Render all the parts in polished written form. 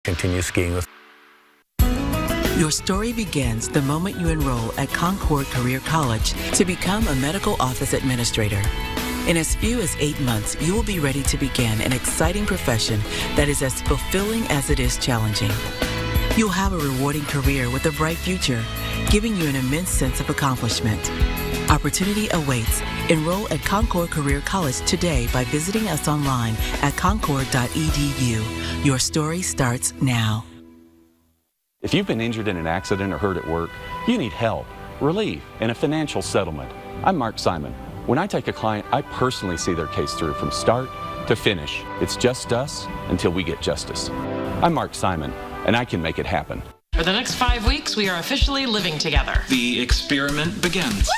continue skiing with. Your story begins the moment you enroll at Concord Career College to become a medical office administrator. In as few as 8 months, you will be ready to begin an exciting profession that is as fulfilling as it is challenging. You'll have a rewarding career with a bright future, giving you an immense sense of accomplishment. Opportunity awaits. Enroll at Concord Career College today by visiting us online at concord.edu. Your story starts now. If you've been injured in an accident or hurt at work, you need help, relief, and a financial settlement. I'm Mark Simon. When I take a client, I personally see their case through from start to finish. It's just us until we get justice. I'm Mark Simon, and I can make it happen. For the next 5 weeks, we are officially living together. The experiment begins.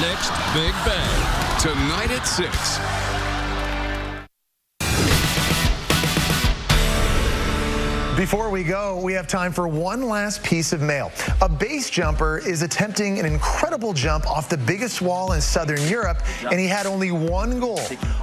Next Big Bang, tonight at 6. Before we go, we have time for one last piece of mail. A base jumper is attempting an incredible jump off the biggest wall in Southern Europe, and he had only one goal: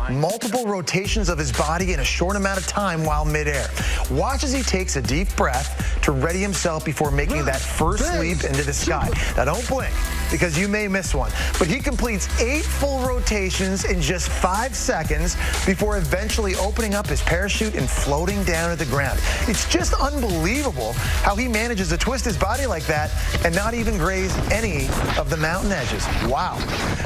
multiple rotations of his body in a short amount of time while midair. Watch as he takes a deep breath to ready himself before making that first leap into the sky. Now don't blink, because you may miss one. But he completes 8 full rotations in just 5 seconds before eventually opening up his parachute and floating down to the ground. It's just unbelievable how he manages to twist his body like that and not even graze any of the mountain edges. Wow.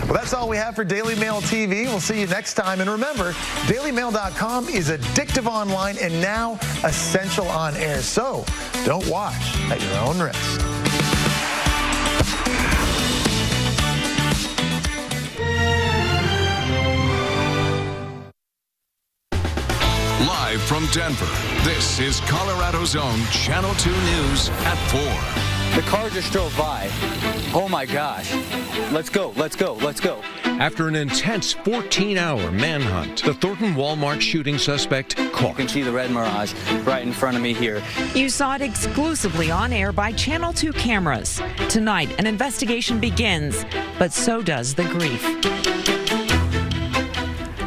Well, that's all we have for Daily Mail TV. We'll see you next time. And remember, dailymail.com is addictive online and now essential on air. So don't watch at your own risk. Live from Denver, this is Colorado's own Channel 2 News at 4. The car just drove by. Oh my gosh. Let's go, let's go, let's go. After an intense 14-hour manhunt, the Thornton Walmart shooting suspect caught. You can see the red Mirage right in front of me here. You saw it exclusively on air by Channel 2 cameras. Tonight, an investigation begins, but so does the grief.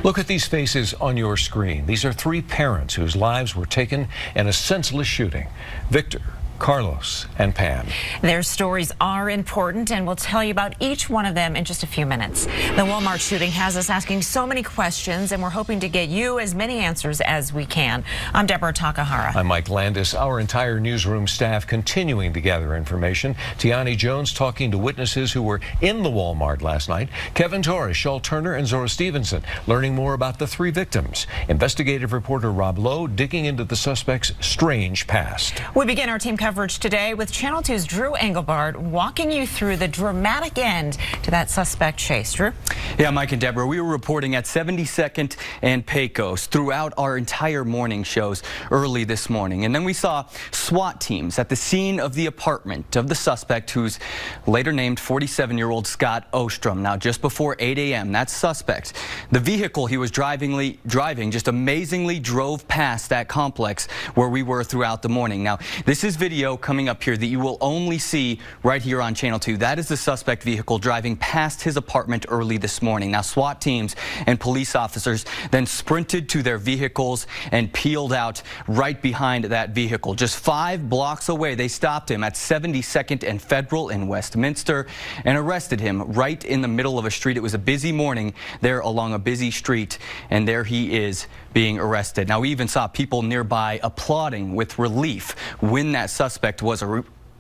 Look at these faces on your screen. These are 3 parents whose lives were taken in a senseless shooting. Victor, Carlos, and Pam. Their stories are important, and we'll tell you about each one of them in just a few minutes. The Walmart shooting has us asking so many questions, and we're hoping to get you as many answers as we can. I'm Deborah Takahara. I'm Mike Landis. Our entire newsroom staff continuing to gather information. Tiani Jones talking to witnesses who were in the Walmart last night. Kevin Torres, Shaul Turner, and Zora Stevenson learning more about the 3 victims. Investigative reporter Rob Lowe digging into the suspect's strange past. We begin our team coverage today with Channel 2's Drew Engelbart walking you through the dramatic end to that suspect chase. Drew? Yeah, Mike and Deborah, we were reporting at 72nd and Pecos throughout our entire morning shows early this morning. And then we saw SWAT teams at the scene of the apartment of the suspect, who's later named 47-year-old Scott Ostrom. Now, just before 8 a.m., that suspect, the vehicle he was driving just amazingly drove past that complex where we were throughout the morning. Now, this is video coming up here that you will only see right here on Channel 2. That is the suspect vehicle driving past his apartment early this morning. Now, SWAT teams and police officers then sprinted to their vehicles and peeled out right behind that vehicle. Just 5 blocks away, they stopped him at 72nd and Federal in Westminster and arrested him right in the middle of a street. It was a busy morning there along a busy street, and there he is being arrested. Now, we even saw people nearby applauding with relief when that suspect was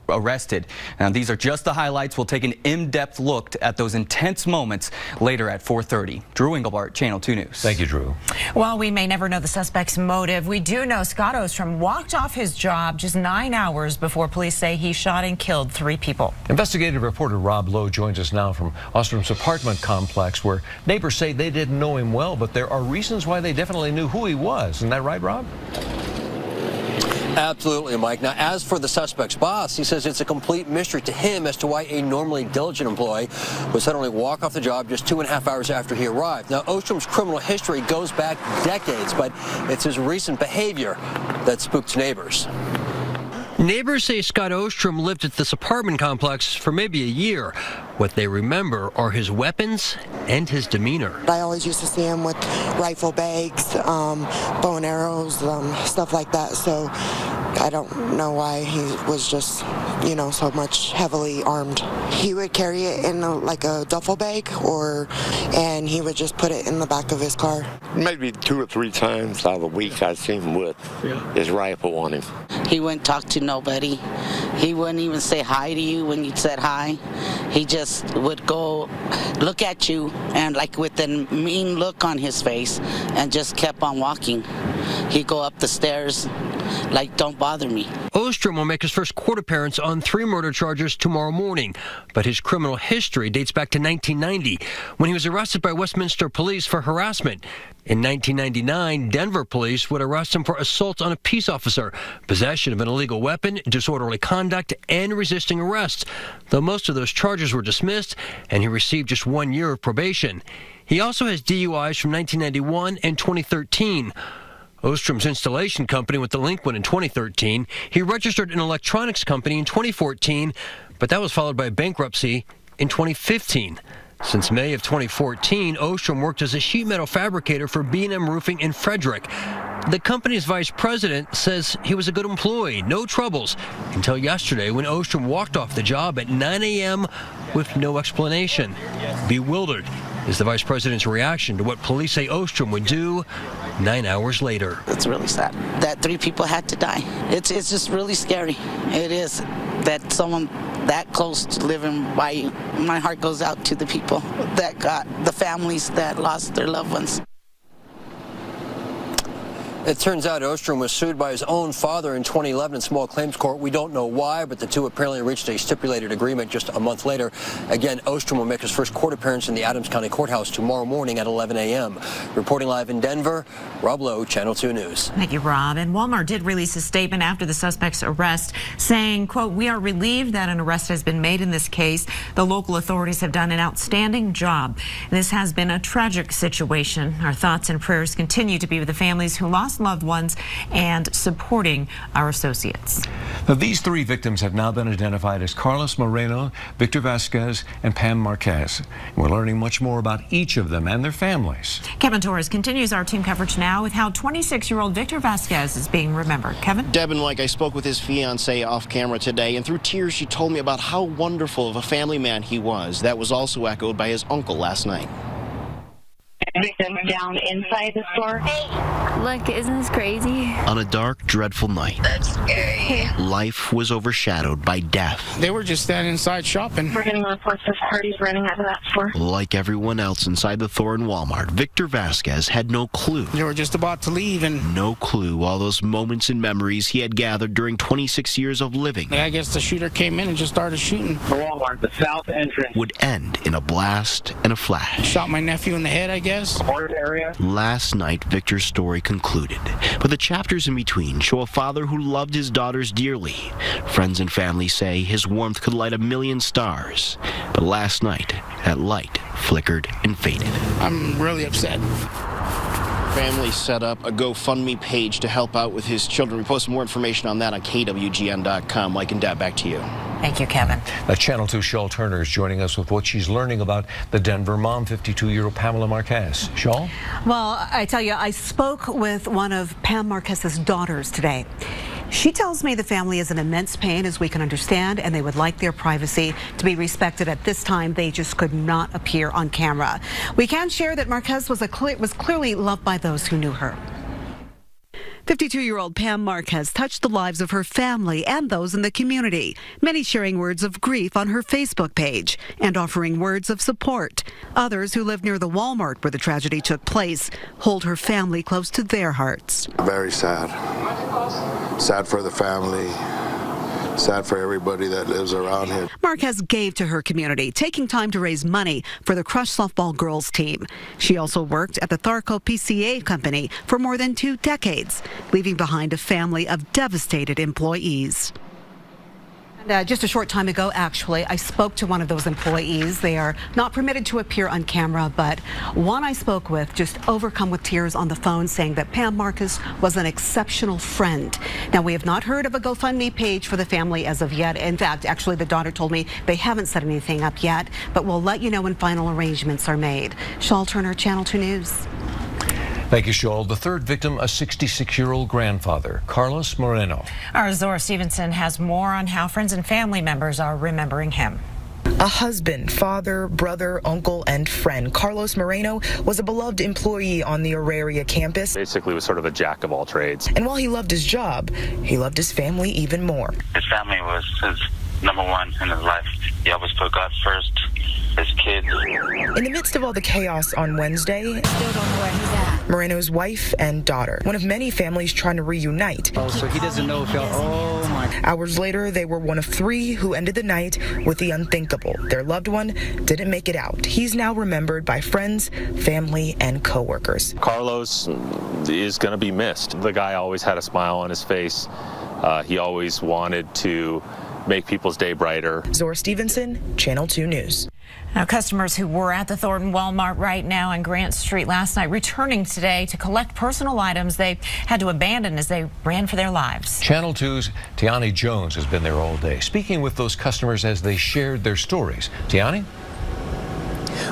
arrested. Now, these are just the highlights. We'll take an in-depth look at those intense moments later at 4:30. Drew Engelbart, Channel 2 News. Thank you, Drew. While we may never know the suspect's motive, we do know Scott Ostrom walked off his job just 9 hours before police say he shot and killed 3 people. Investigative reporter Rob Lowe joins us now from Ostrom's apartment complex, where neighbors say they didn't know him well, but there are reasons why they definitely knew who he was. Isn't that right, Rob? Absolutely, Mike. Now, as for the suspect's boss, he says it's a complete mystery to him as to why a normally diligent employee would suddenly walk off the job just 2.5 hours after he arrived. Now, Ostrom's criminal history goes back decades, but it's his recent behavior that spooked neighbors. Neighbors say Scott Ostrom lived at this apartment complex for maybe a year. What they remember are his weapons and his demeanor. I always used to see him with rifle bags, bow and arrows, stuff like that. So I don't know why he was just, so much heavily armed. He would carry it in like a duffel bag, and he would just put it in the back of his car. Maybe 2 or 3 times out of the week I seen him with his rifle on him. He wouldn't talk to nobody. He wouldn't even say hi to you when you said hi. He just would go look at you and like with a mean look on his face and just kept on walking. He'd go up the stairs like, don't bother me. Ostrom will make his first court appearance on 3 murder charges tomorrow morning, but his criminal history dates back to 1990 when he was arrested by Westminster police for harassment. In 1999, Denver police would arrest him for assault on a peace officer, possession of an illegal weapon, disorderly conduct, and resisting arrest, though most of those charges were dismissed and he received just 1 year of probation. He also has DUIs from 1991 and 2013. Ostrom's installation company went delinquent in 2013. He registered an electronics company in 2014, but that was followed by bankruptcy in 2015. Since May of 2014, Ostrom worked as a sheet metal fabricator for B&M Roofing in Frederick. The company's vice president says he was a good employee, no troubles, until yesterday when Ostrom walked off the job at 9 a.m. with no explanation. Bewildered is the vice president's reaction to what police say Ostrom would do 9 hours later. It's really sad that 3 people had to die. It's just really scary. It is that someone that close to living by you. My heart goes out to the people that got the families that lost their loved ones. It turns out Ostrom was sued by his own father in 2011 in small claims court. We don't know why, but the two apparently reached a stipulated agreement just a month later. Again, Ostrom will make his first court appearance in the Adams County Courthouse tomorrow morning at 11 a.m. Reporting live in Denver, Rob Lowe, Channel 2 News. Thank you, Rob. And Walmart did release a statement after the suspect's arrest saying, quote, "We are relieved that an arrest has been made in this case. The local authorities have done an outstanding job. This has been a tragic situation. Our thoughts and prayers continue to be with the families who lost loved ones and supporting our associates." Now, these 3 victims have now been identified as Carlos Moreno, Victor Vasquez, and Pam Marquez. We're learning much more about each of them and their families. Kevin Torres continues our team coverage now with how 26-year-old Victor Vasquez is being remembered. Kevin? Deb and Mike, I spoke with his fiancée off camera today, and through tears she told me about how wonderful of a family man he was. That was also echoed by his uncle last night. Victims down inside the store. Look, isn't this crazy? On a dark, dreadful night, That's scary. life was overshadowed by death. They were just standing inside shopping. We're getting reports of parties running out of that store. Like everyone else inside the Thornton Walmart, Victor Vasquez had no clue. They were just about to leave, and No clue all those moments and memories he had gathered during 26 years of living I guess the shooter came in and just started shooting. The Walmart, the south entrance. would end in a blast and a flash. Shot my nephew in the head, I guess. Area. Last night, Victor's story concluded, but the chapters in between show a father who loved his daughters dearly. Friends and family say his warmth could light a million stars, but last night, that light flickered and faded. I'm really upset. Family set up a GoFundMe page to help out with his children. We post more information on that on KWGN.com. Mike and Deb, back to you. Thank you, Kevin. Channel 2 Shawl Turner is joining us with what she's learning about the Denver mom, 52-year-old Pamela Marquez. Shawl? Well, I tell you, I spoke with one of Pam Marquez's daughters today. She tells me the family is in immense pain, as we can understand, and they would like their privacy to be respected. At this time, they just could not appear on camera. We can share that Marquez was clearly loved by those who knew her. 52-year-old Pam Marquez touched the lives of her family and those in the community, many sharing words of grief on her Facebook page and offering words of support. Others who live near the Walmart where the tragedy took place hold her family close to their hearts. Very sad. Sad for the family. Sad for everybody that lives around here. Marquez gave to her community, taking time to raise money for the Crush softball girls team. She also worked at the Tharco PCA company for more than 2 decades, leaving behind a family of devastated employees. Just a short time ago, actually, I spoke to one of those employees. They are not permitted to appear on camera, but one I spoke with just overcome with tears on the phone, saying that Pam Marcus was an exceptional friend. Now, we have not heard of a GoFundMe page for the family as of yet. In fact, actually, the daughter told me they haven't set anything up yet, but we'll let you know when final arrangements are made. Shawl Turner, Channel 2 News. Thank you, Shawl. The third victim, a 66-year-old grandfather, Carlos Moreno. Our Zora Stevenson has more on how friends and family members are remembering him. A husband, father, brother, uncle, and friend, Carlos Moreno was a beloved employee on the Auraria campus. Basically was sort of a jack of all trades. And while he loved his job, he loved his family even more. His family was his number one in his life. He always put God first, his kids. In the midst of all the chaos on Wednesday, Still don't know where he's at. Moreno's wife and daughter, one of many families trying to reunite. Oh, so he doesn't know if oh my. Hours later, they were one of 3 who ended the night with the unthinkable. Their loved one didn't make it out. He's now remembered by friends, family, and coworkers. Carlos is going to be missed. The guy always had a smile on his face. He always wanted to make people's day brighter. Zora Stevenson, Channel 2 News. Now, customers who were at the Thornton Walmart right now on Grant Street last night returning today to collect personal items they had to abandon as they ran for their lives. Channel 2's Tiani Jones has been there all day, speaking with those customers as they shared their stories. Tiani?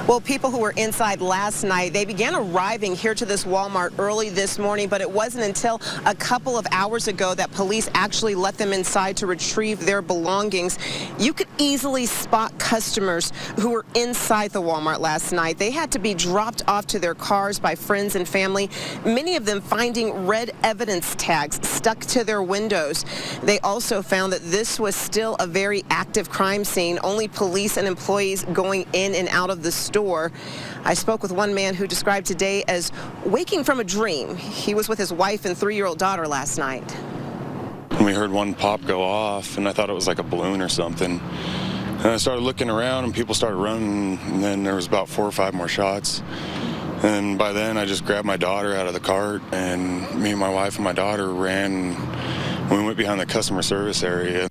Well, people who were inside last night, they began arriving here to this Walmart early this morning, but it wasn't until a couple of hours ago that police actually let them inside to retrieve their belongings. You could easily spot customers who were inside the Walmart last night. They had to be dropped off to their cars by friends and family, many of them finding red evidence tags stuck to their windows. They also found that this was still a very active crime scene, only police and employees going in and out of the store. I spoke with one man who described today as waking from a dream. He was with his wife and 3-year-old daughter last night. We heard one pop go off, and I thought it was like a balloon or something. And I started looking around, and people started running, and then there was about 4 or 5 more shots. And by then, I just grabbed my daughter out of the cart, and me and my wife and my daughter ran. We went behind the customer service area.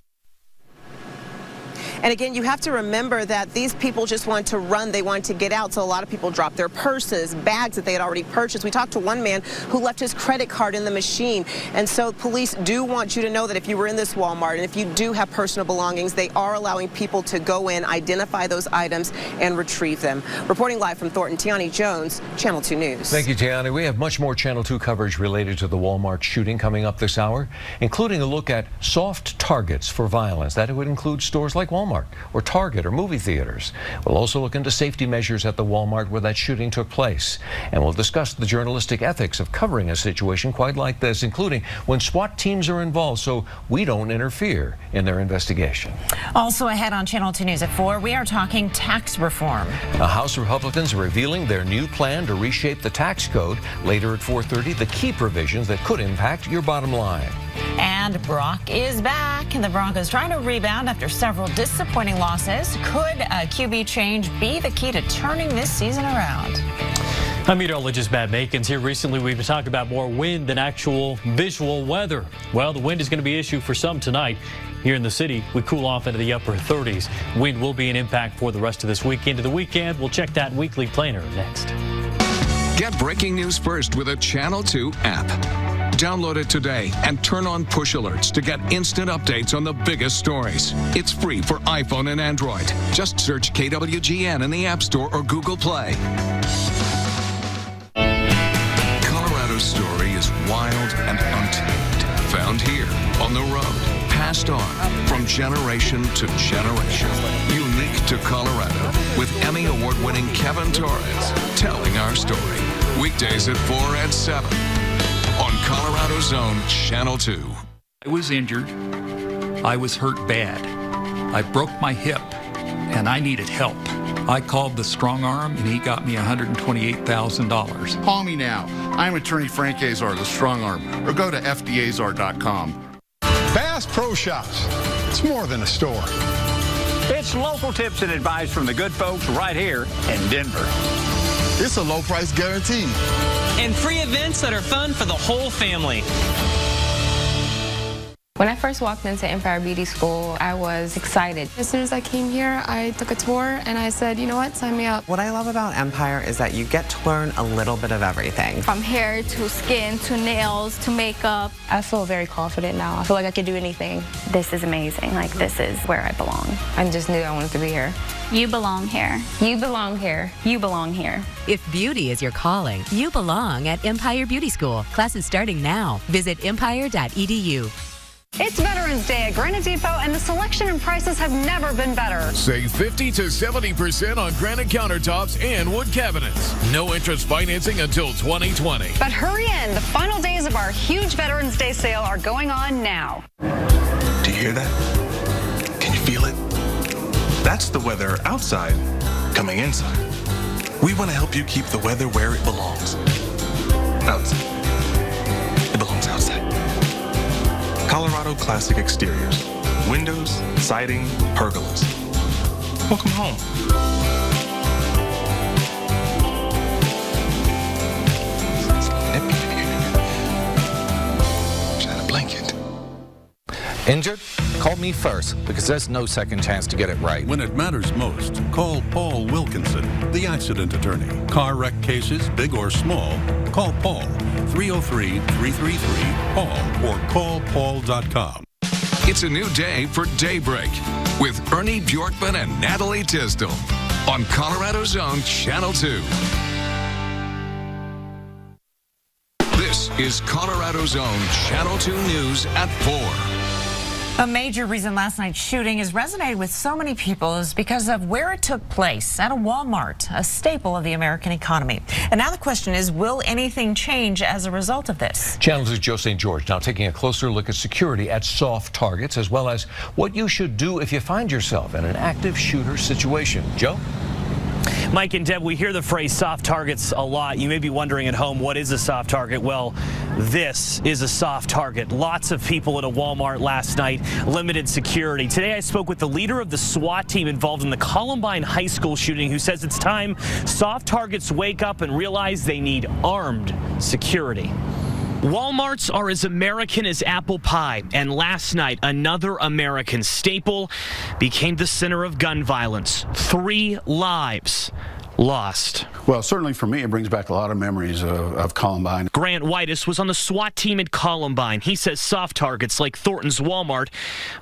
And again, you have to remember that these people just want to run. They want to get out. So a lot of people drop their purses, bags that they had already purchased. We talked to one man who left his credit card in the machine. And so police do want you to know that if you were in this Walmart and if you do have personal belongings, they are allowing people to go in, identify those items, and retrieve them. Reporting live from Thornton, Tiani Jones, Channel 2 News. Thank you, Tiani. We have much more Channel 2 coverage related to the Walmart shooting coming up this hour, including a look at soft targets for violence. That would include stores like Walmart or Target or movie theaters. We'll also look into safety measures at the Walmart where that shooting took place. And we'll discuss the journalistic ethics of covering a situation quite like this, including when SWAT teams are involved so we don't interfere in their investigation. Also ahead on Channel 2 News at 4, we are talking tax reform. House Republicans are revealing their new plan to reshape the tax code. Later at 4:30, the key provisions that could impact your bottom line. And Brock is back, and the Broncos trying to rebound after several disappointing losses. Could a QB change be the key to turning this season around? I'm meteorologist Matt Makins here. Recently, we've been talking about more wind than actual visual weather. Well, the wind is going to be an issue for some tonight. Here in the city, we cool off into the upper 30s. Wind will be an impact for the rest of this week. Into the weekend, we'll check that weekly planner next. Get breaking news first with a Channel 2 app. Download it today and turn on push alerts to get instant updates on the biggest stories. It's free for iPhone and Android. Just search KWGN in the App Store or Google Play. Colorado's story is wild and untamed. Found here, on the road, passed on from generation to generation. Unique to Colorado, with Emmy-award winning Kevin Torres telling our story. Weekdays at 4 and 7 on Colorado's own Channel 2. I was injured. I was hurt bad. I broke my hip, and I needed help. I called the Strong Arm, and he got me $128,000. Call me now. I'm attorney Frank Azar, the Strong Arm, or go to fdazar.com. Bass Pro Shops. It's more than a store. It's local tips and advice from the good folks right here in Denver. It's a low price guarantee. And free events that are fun for the whole family. When I first walked into Empire Beauty School, I was excited. As soon as I came here, I took a tour and I said, you know what, sign me up. What I love about Empire is that you get to learn a little bit of everything. From hair to skin to nails to makeup. I feel very confident now. I feel like I could do anything. This is amazing. Like, this is where I belong. I just knew I wanted to be here. You belong here. You belong here. You belong here. If beauty is your calling, you belong at Empire Beauty School. Classes starting now. Visit empire.edu. It's Veterans Day at Granite Depot, and the selection and prices have never been better. Save 50 to 70% on granite countertops and wood cabinets. No interest financing until 2020. But hurry in. The final days of our huge Veterans Day sale are going on now. Do you hear that? Can you feel it? That's the weather outside coming inside. We want to help you keep the weather where it belongs. Outside. It belongs outside. Colorado Classic Exteriors. Windows, siding, pergolas. Welcome home. Trying to blanket. Injured? Call me first, because there's no second chance to get it right. When it matters most, call Paul Wilkinson, the accident attorney. Car wreck cases, big or small, call Paul. 303-333-PAUL or callpaul.com. It's a new day for Daybreak with Ernie Bjorkman and Natalie Tisdale on Colorado's own Channel 2. This is Colorado's own Channel 2 News at 4. A major reason last night's shooting has resonated with so many people is because of where it took place, at a Walmart, a staple of the American economy. And now the question is, will anything change as a result of this? Channel 2's Joe St. George now taking a closer look at security at soft targets, as well as what you should do if you find yourself in an active shooter situation. Joe? Mike and Deb, we hear the phrase soft targets a lot. You may be wondering at home, what is a soft target? Well, this is a soft target. Lots of people at a Walmart last night, limited security. Today I spoke with the leader of the SWAT team involved in the Columbine High School shooting, who says it's time soft targets wake up and realize they need armed security. Walmarts are as American as apple pie, and last night another American staple became the center of gun violence. 3 lives lost. Well, certainly for me, it brings back a lot of memories of Columbine. Grant Whitus was on the SWAT team at Columbine. He says soft targets like Thornton's Walmart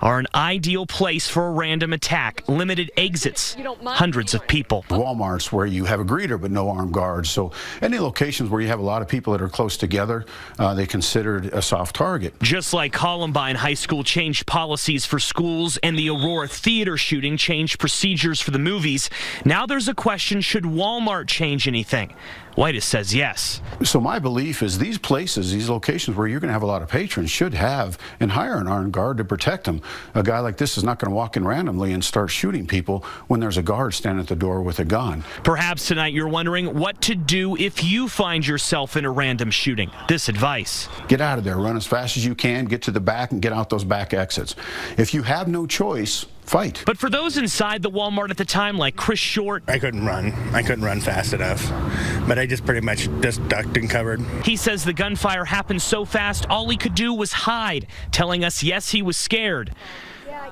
are an ideal place for a random attack. Limited exits, hundreds of people. Walmart's where you have a greeter but no armed guards. So any locations where you have a lot of people that are close together, they considered a soft target. Just like Columbine High School changed policies for schools and the Aurora Theater shooting changed procedures for the movies, now there's a question, should Walmart change anything? Whitus says yes. So my belief is these places, these locations where you're going to have a lot of patrons should have and hire an armed guard to protect them. A guy like this is not going to walk in randomly and start shooting people when there's a guard standing at the door with a gun. Perhaps tonight you're wondering what to do if you find yourself in a random shooting. This advice. Get out of there. Run as fast as you can. Get to the back and get out those back exits. If you have no choice, fight. But for those inside the Walmart at the time, like Chris Short, I couldn't run fast enough, but I just pretty much just ducked and covered. He says the gunfire happened so fast, all he could do was hide, telling us, yes, he was scared,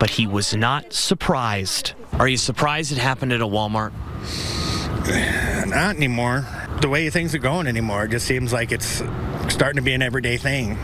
but he was not surprised. Are you surprised it happened at a Walmart? Not anymore. The way things are going anymore, it just seems like it's starting to be an everyday thing.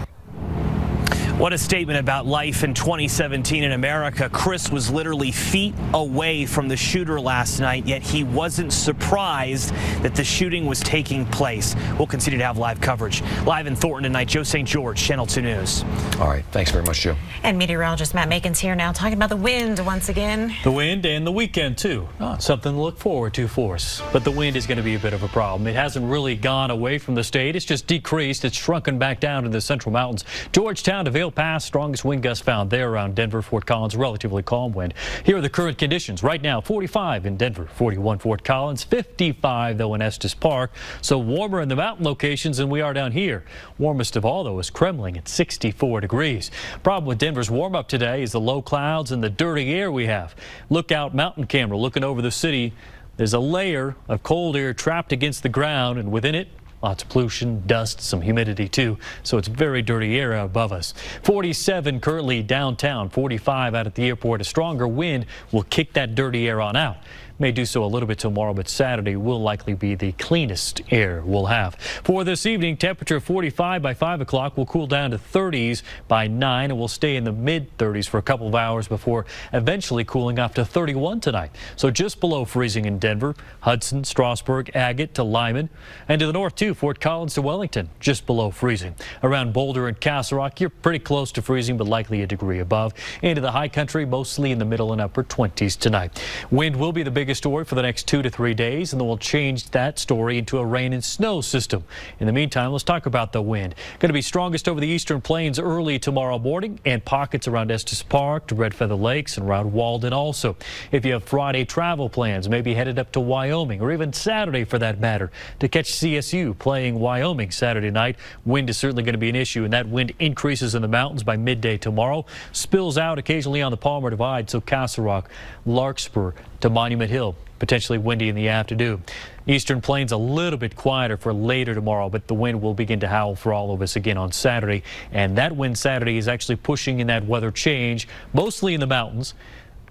What a statement about life in 2017 in America. Chris was literally feet away from the shooter last night, yet he wasn't surprised that the shooting was taking place. We'll continue to have live coverage. Live in Thornton tonight, Joe St. George, Channel 2 News. All right, thanks very much, Joe. And meteorologist Matt Macon's here now talking about the wind once again. The wind and the weekend, too. Something to look forward to for us. But the wind is going to be a bit of a problem. It hasn't really gone away from the state. It's just decreased. It's shrunken back down to the central mountains. Georgetown to Vail Pass, strongest wind gust found there around Denver, Fort Collins, relatively calm wind. Here are the current conditions. Right now, 45 in Denver, 41 Fort Collins, 55 though in Estes Park. So warmer in the mountain locations than we are down here. Warmest of all though is Kremling at 64 degrees. Problem with Denver's warm up today is the low clouds and the dirty air we have. Lookout mountain camera looking over the city. There's a layer of cold air trapped against the ground, and within it, Lots of pollution, dust, some humidity too, so it's very dirty air above us. 47 currently downtown, 45 out at the airport. A stronger wind will kick that dirty air on out. May do so a little bit tomorrow, but Saturday will likely be the cleanest air we'll have. For this evening, temperature 45 by 5 o'clock will cool down to 30s by 9 and will stay in the mid-30s for a couple of hours before eventually cooling off to 31 tonight. So just below freezing in Denver, Hudson, Strasburg, Agate to Lyman, and to the north too, Fort Collins to Wellington, just below freezing. Around Boulder and Castle Rock, you're pretty close to freezing, but likely a degree above. Into the high country, mostly in the middle and upper 20s tonight. Wind will be the biggest story for the next 2 to 3 days, and then we'll change that story into a rain and snow system. In the meantime, let's talk about the wind. Going to be strongest over the eastern plains early tomorrow morning, and pockets around Estes Park to Red Feather Lakes and around Walden also. If you have Friday travel plans, maybe headed up to Wyoming, or even Saturday for that matter, to catch CSU playing Wyoming Saturday night, wind is certainly going to be an issue, and that wind increases in the mountains by midday tomorrow, spills out occasionally on the Palmer Divide, so Castle Rock, Larkspur to Monument Hill. Potentially windy in the afternoon. Eastern plains a little bit quieter for later tomorrow, but the wind will begin to howl for all of us again on Saturday. And that wind Saturday is actually pushing in that weather change, mostly in the mountains,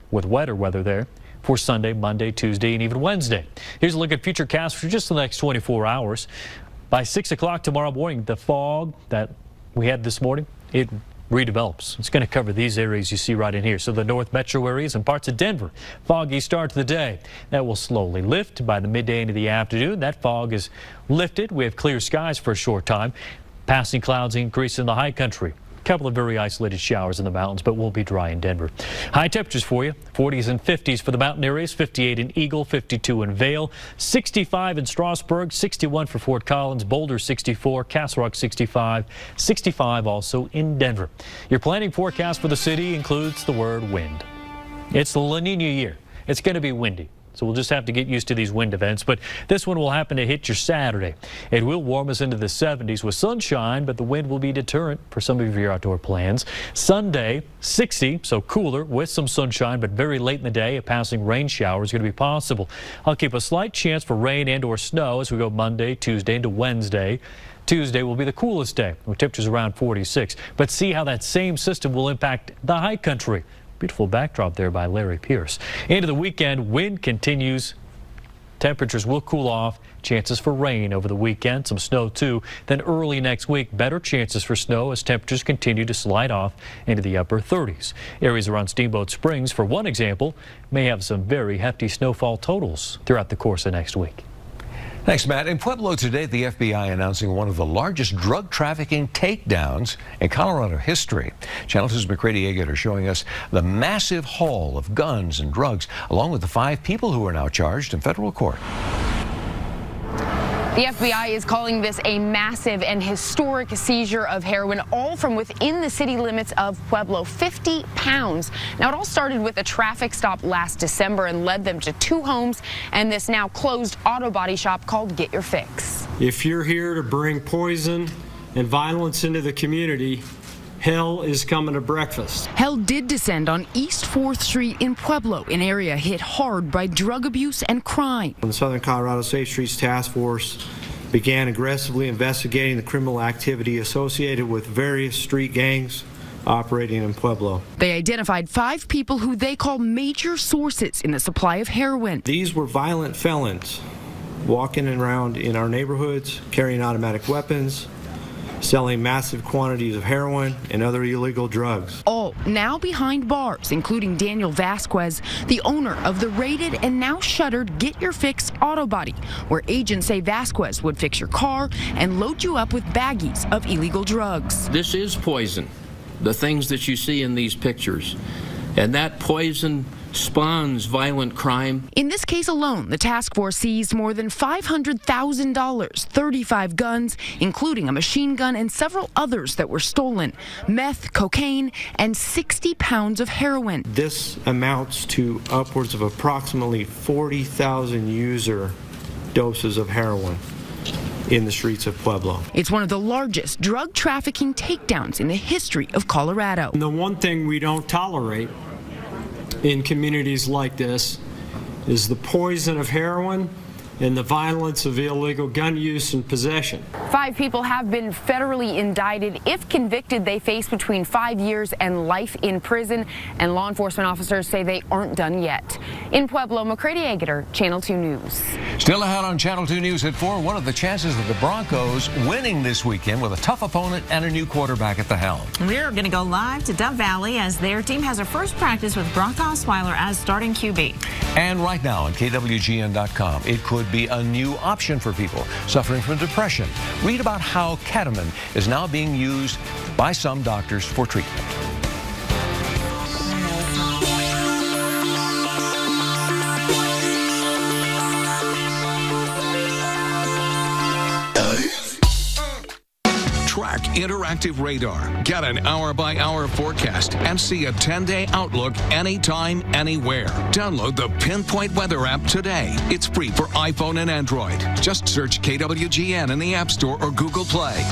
with wetter weather there for Sunday, Monday, Tuesday, and even Wednesday. Here's a look at future casts for just the next 24 hours. By 6 o'clock tomorrow morning, the fog that we had this morning, it redevelops. It's going to cover these areas you see right in here. So the north metro areas and parts of Denver. Foggy start to the day. That will slowly lift by the midday into the afternoon. That fog is lifted. We have clear skies for a short time. Passing clouds increase in the high country. A couple of very isolated showers in the mountains, but will be dry in Denver. High temperatures for you, 40s and 50s for the mountain areas, 58 in Eagle, 52 in Vail, 65 in Strasburg, 61 for Fort Collins, Boulder 64, Castle Rock 65, 65 also in Denver. Your planning forecast for the city includes the word wind. It's the La Nina year. It's going to be windy. So we'll just have to get used to these wind events, but this one will happen to hit your Saturday. It will warm us into the 70s with sunshine, but the wind will be deterrent for some of your outdoor plans. Sunday, 60, so cooler with some sunshine, but very late in the day, a passing rain shower is going to be possible. I'll keep a slight chance for rain and or snow as we go Monday, Tuesday into Wednesday. Tuesday will be the coolest day with temperatures around 46, but see how that same system will impact the high country. Beautiful backdrop there by Larry Pierce. Into the weekend, wind continues. Temperatures will cool off. Chances for rain over the weekend, some snow too. Then early next week, better chances for snow as temperatures continue to slide off into the upper 30s. Areas around Steamboat Springs, for one example, may have some very hefty snowfall totals throughout the course of next week. Thanks, Matt. In Pueblo today, the FBI announcing one of the largest drug trafficking takedowns in Colorado history. Channel 2's McCready Agate are showing us the massive haul of guns and drugs, along with the 5 people who are now charged in federal court. The FBI is calling this a massive and historic seizure of heroin, all from within the city limits of Pueblo, 50 pounds. Now, it all started with a traffic stop last December and led them to 2 homes and this now closed auto body shop called Get Your Fix. If you're here to bring poison and violence into the community, hell is coming to breakfast. Hell did descend on East 4th Street in Pueblo, an area hit hard by drug abuse and crime. The Southern Colorado Safe Streets Task Force began aggressively investigating the criminal activity associated with various street gangs operating in Pueblo. They identified 5 people who they call major sources in the supply of heroin. These were violent felons walking around in our neighborhoods, carrying automatic weapons, selling massive quantities of heroin and other illegal drugs. All now behind bars, including Daniel Vasquez, the owner of the raided and now shuttered Get Your Fix Auto Body, where agents say Vasquez would fix your car and load you up with baggies of illegal drugs. This is poison, the things that you see in these pictures, and that poison spawns violent crime. In this case alone, the task force seized more than $500,000, 35 guns, including a machine gun and several others that were stolen, meth, cocaine, and 60 pounds of heroin. This amounts to upwards of approximately 40,000 user doses of heroin in the streets of Pueblo. It's one of the largest drug trafficking takedowns in the history of Colorado. And the one thing we don't tolerate in communities like this is the poison of heroin and the violence of illegal gun use and possession. 5 people have been federally indicted. If convicted, they face between 5 years and life in prison, and law enforcement officers say they aren't done yet. In Pueblo, McCready Agutter, Channel 2 News. Still ahead on Channel 2 News at 4, what are the chances of the Broncos winning this weekend with a tough opponent and a new quarterback at the helm? We're going to go live to Dove Valley as their team has their first practice with Brock Osweiler as starting QB. And right now on KWGN.com, it could be a new option for people suffering from depression. Read about how ketamine is now being used by some doctors for treatment. Track interactive radar. Get an hour-by-hour forecast and see a 10-day outlook anytime, anywhere. Download the Pinpoint Weather app today. It's free for iPhone and Android. Just search KWGN in the App Store or Google Play.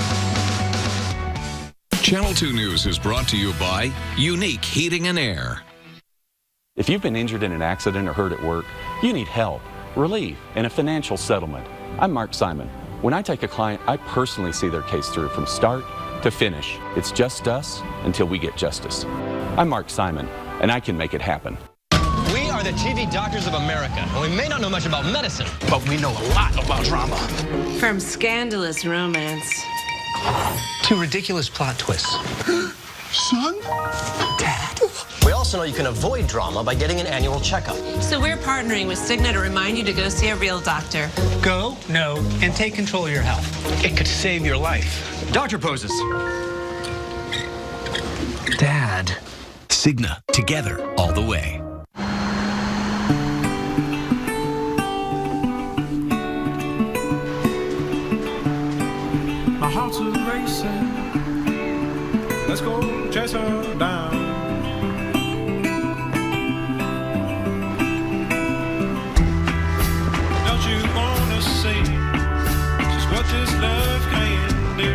Channel 2 News is brought to you by Unique Heating and Air. If you've been injured in an accident or hurt at work, you need help, relief, and a financial settlement. I'm Mark Simon. When I take a client, I personally see their case through from start to finish. It's just us until we get justice. I'm Mark Simon, and I can make it happen. We are the TV doctors of America, and we may not know much about medicine, but we know a lot about drama. From scandalous romance to ridiculous plot twists. Son? Dad. We also know you can avoid drama by getting an annual checkup. So we're partnering with Cigna to remind you to go see a real doctor. Go, know, and take control of your health. It could save your life. Doctor poses. Dad. Cigna, together, all the way. My heart's racing. Let's go chase her down. Don't you wanna see just what this love can do?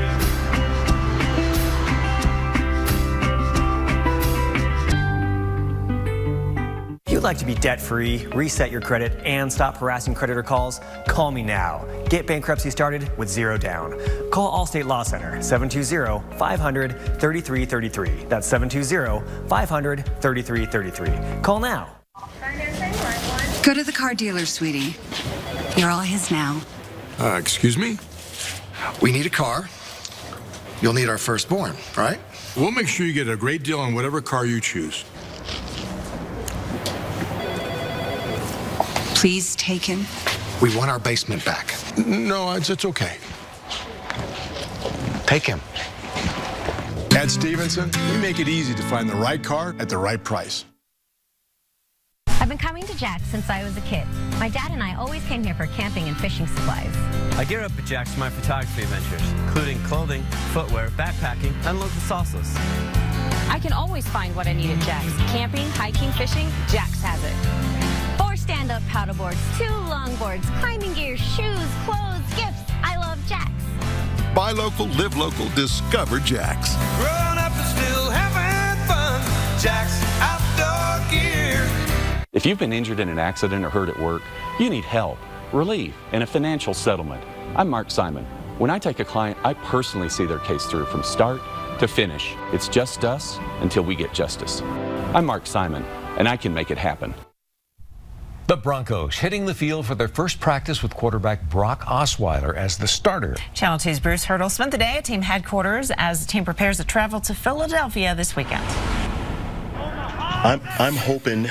If you'd like to be debt-free, reset your credit, and stop harassing creditor calls, call me now. Get bankruptcy started with zero down. Call Allstate Law Center, 720-500-3333. That's 720-500-3333. Call now. Go to the car dealer, sweetie. You're all his now. Excuse me? We need a car. You'll need our firstborn, right? We'll make sure you get a great deal on whatever car you choose. Please take him. We want our basement back. No, it's okay. Take him. At Stevenson, we make it easy to find the right car at the right price. I've been coming to Jack's since I was a kid. My dad and I always came here for camping and fishing supplies. I gear up at Jack's for my photography adventures, including clothing, footwear, backpacking, and loads of sauces. I can always find what I need at Jack's. Camping, hiking, fishing, Jack's has it. 4 stand-up paddleboards, 2 longboards, climbing gear, shoes, clothes, gifts. I love Jack's. Buy local, live local, discover Jack's. Growing up and still having fun. Jack's Outdoor Gear. If you've been injured in an accident or hurt at work, you need help, relief, and a financial settlement. I'm Mark Simon. When I take a client, I personally see their case through from start to finish. It's just us until we get justice. I'm Mark Simon, and I can make it happen. The Broncos hitting the field for their first practice with quarterback Brock Osweiler as the starter. Channel 2's Bruce Hurdle spent the day at team headquarters as the team prepares to travel to Philadelphia this weekend. I'm hoping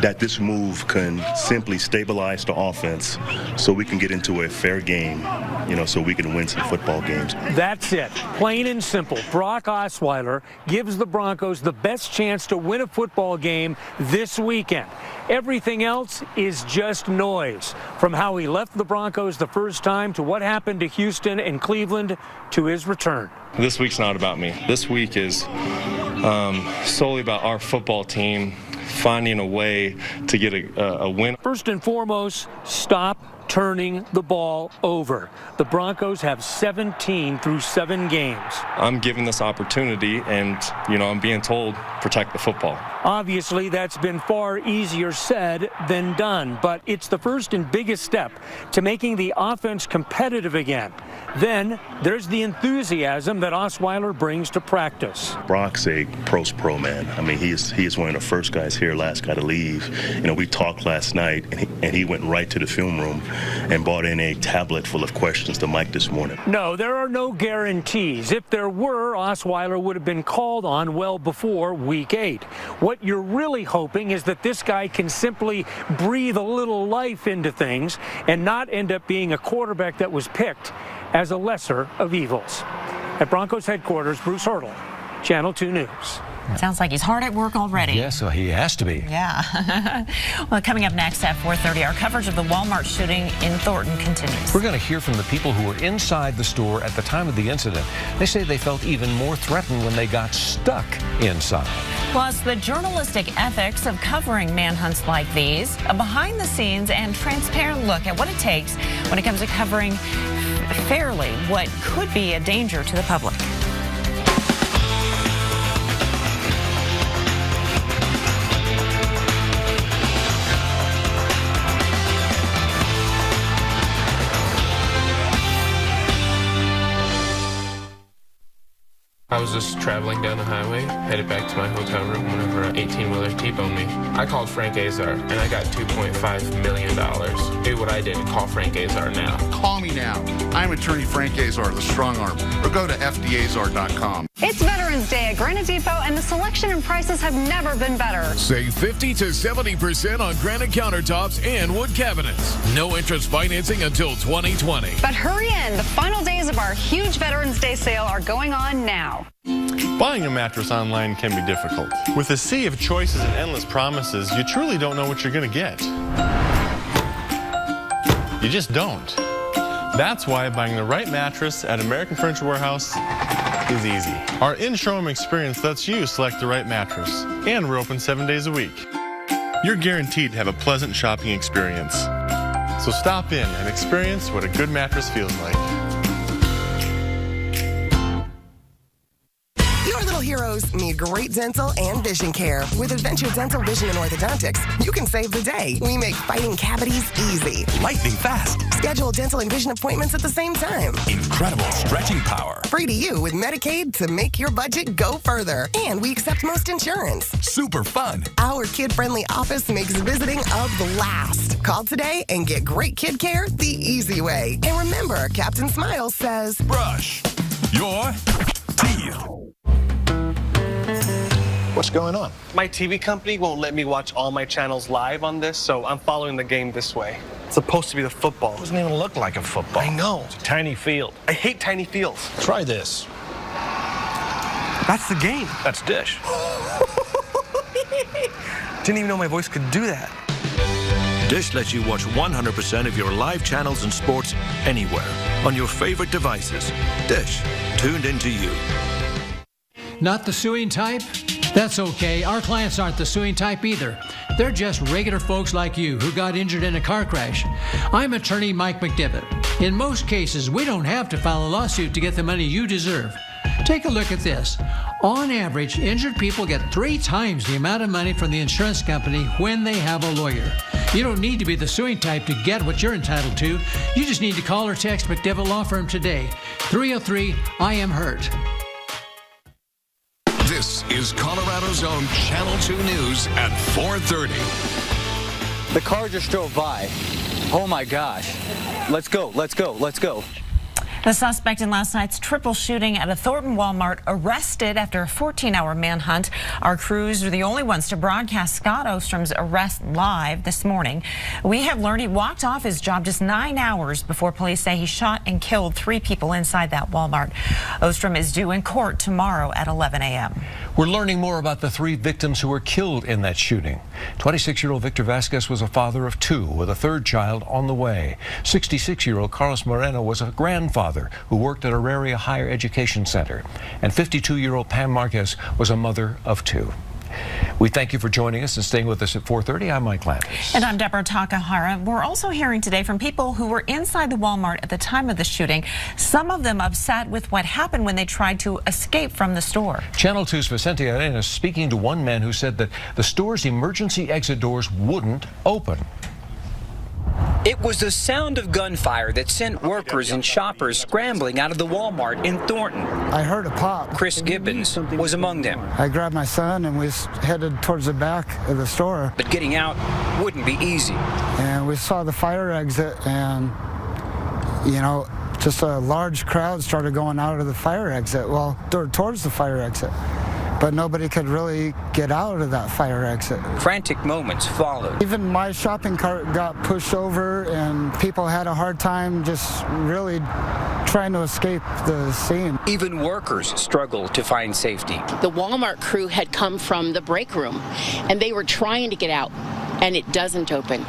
that this move can simply stabilize the offense so we can get into a fair game, so we can win some football games. That's it. Plain and simple. Brock Osweiler gives the Broncos the best chance to win a football game this weekend. Everything else is just noise. From how he left the Broncos the first time to what happened to Houston and Cleveland to his return. This week's not about me. This week is solely about our football team finding a way to get a win. First and foremost, stop turning the ball over. The Broncos have 17 through 7 games. I'm given this opportunity, and, I'm being told, protect the football. Obviously, that's been far easier said than done, but it's the first and biggest step to making the offense competitive again. Then there's the enthusiasm that Osweiler brings to practice. Brock's a pro man. I mean, he is one of the first guys here, last guy to leave. We talked last night, and he went right to the film room and brought in a tablet full of questions to Mike this morning. No, there are no guarantees. If there were, Osweiler would have been called on well before Week 8. What you're really hoping is that this guy can simply breathe a little life into things and not end up being a quarterback that was picked as a lesser of evils. At Broncos headquarters, Bruce Hurdle, Channel 2 News. Sounds like he's hard at work already. Yes, so he has to be. Yeah. Well, coming up next at 4:30, our coverage of the Walmart shooting in Thornton continues. We're going to hear from the people who were inside the store at the time of the incident. They say they felt even more threatened when they got stuck inside. Plus, the journalistic ethics of covering manhunts like these, a behind-the-scenes and transparent look at what it takes when it comes to covering fairly what could be a danger to the public. I was just traveling down the highway, headed back to my hotel room whenever an 18-wheeler T-boned me. I called Frank Azar, and I got $2.5 million. Do what I did and call Frank Azar now. Call me now. I'm attorney Frank Azar, the strong arm, or go to fdazar.com. It's Veterans Day at Granite Depot, and the selection and prices have never been better. Save 50 to 70% on granite countertops and wood cabinets. No interest financing until 2020. But hurry in. The final days of our huge Veterans Day sale are going on now. Buying a mattress online can be difficult. With a sea of choices and endless promises, you truly don't know what you're going to get. You just don't. That's why buying the right mattress at American Furniture Warehouse is easy. Our in-showroom experience lets you select the right mattress, and we're open 7 days a week. You're guaranteed to have a pleasant shopping experience. So stop in and experience what a good mattress feels like. Heroes need great dental and vision care. With Adventure Dental Vision and Orthodontics, you can save the day. We make fighting cavities easy. Lightning fast. Schedule dental and vision appointments at the same time. Incredible stretching power. Free to you with Medicaid to make your budget go further. And we accept most insurance. Super fun. Our kid-friendly office makes visiting a blast. Call today and get great kid care the easy way. And remember, Captain Smile says, brush your teeth. What's going on? My TV company won't let me watch all my channels live on this, so I'm following the game this way. It's supposed to be the football. It doesn't even look like a football. I know. It's a tiny field. I hate tiny fields. Try this. That's the game. That's Dish. Didn't even know my voice could do that. Dish lets you watch 100% of your live channels and sports anywhere on your favorite devices. Dish, tuned into you. Not the suing type? That's okay. Our clients aren't the suing type either. They're just regular folks like you who got injured in a car crash. I'm attorney Mike McDivitt. In most cases, we don't have to file a lawsuit to get the money you deserve. Take a look at this. On average, injured people get 3 times the amount of money from the insurance company when they have a lawyer. You don't need to be the suing type to get what you're entitled to. You just need to call or text McDivitt Law Firm today. 303-I-AM-HURT. This is Colorado's own Channel 2 News at 4:30. The car just drove by. Oh my gosh. Let's go, let's go, let's go. The suspect in last night's triple shooting at a Thornton Walmart arrested after a 14-hour manhunt. Our crews are the only ones to broadcast Scott Ostrom's arrest live this morning. We have learned he walked off his job just 9 hours before police say he shot and killed 3 people inside that Walmart. Ostrom is due in court tomorrow at 11 a.m. We're learning more about the 3 victims who were killed in that shooting. 26-year-old Victor Vasquez was a father of 2 with a 3rd child on the way. 66-year-old Carlos Moreno was a grandfather who worked at Auraria Higher Education Center. And 52-year-old Pam Marquez was a mother of 2. We thank you for joining us and staying with us at 4:30. I'm Mike Landers. And I'm Deborah Takahara. We're also hearing today from people who were inside the Walmart at the time of the shooting. Some of them upset with what happened when they tried to escape from the store. Channel 2's Vicente Arenas speaking to one man who said that the store's emergency exit doors wouldn't open. It was the sound of gunfire that sent workers and shoppers scrambling out of the Walmart in Thornton. I heard a pop. Chris Gibbons was among them. I grabbed my son and we headed towards the back of the store. But getting out wouldn't be easy. And we saw the fire exit and, you know, just a large crowd started going out of the fire exit. Well, towards the fire exit. But nobody could really get out of that fire exit. Frantic moments followed. Even my shopping cart got pushed over and people had a hard time just really trying to escape the scene. Even workers struggled to find safety. The Walmart crew had come from the break room and they were trying to get out and it doesn't open.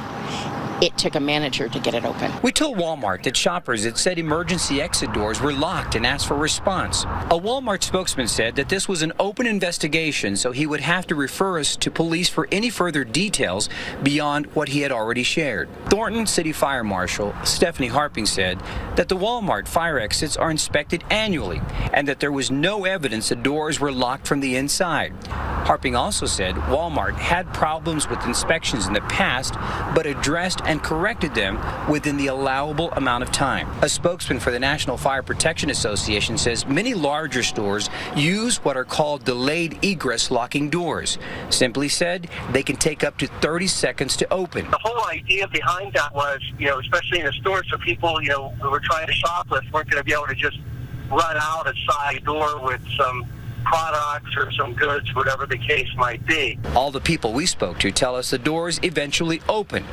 It took a manager to get it open. We told Walmart that shoppers had said emergency exit doors were locked and asked for a response. A Walmart spokesman said that this was an open investigation, so he would have to refer us to police for any further details beyond what he had already shared. Thornton City Fire Marshal Stephanie Harping said that the Walmart fire exits are inspected annually and that there was no evidence the doors were locked from the inside. Harping also said Walmart had problems with inspections in the past, but addressed and corrected them within the allowable amount of time. A spokesman for the National Fire Protection Association says many larger stores use what are called delayed egress locking doors. Simply said, they can take up to 30 seconds to open. The whole idea behind that was, especially in the store, so people, who were trying to shoplift weren't going to be able to just run out a side door with some products or some goods, whatever the case might be. All the people we spoke to tell us the doors eventually opened.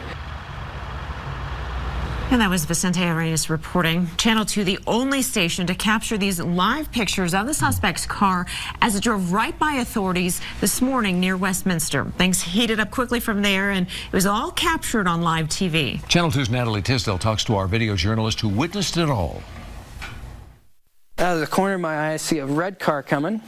And that was Vicente Arenas reporting. Channel 2, the only station to capture these live pictures of the suspect's car as it drove right by authorities this morning near Westminster. Things heated up quickly from there, and it was all captured on live TV. Channel 2's Natalie Tisdale talks to our video journalist who witnessed it all. Out of the corner of my eye, I see a red car coming.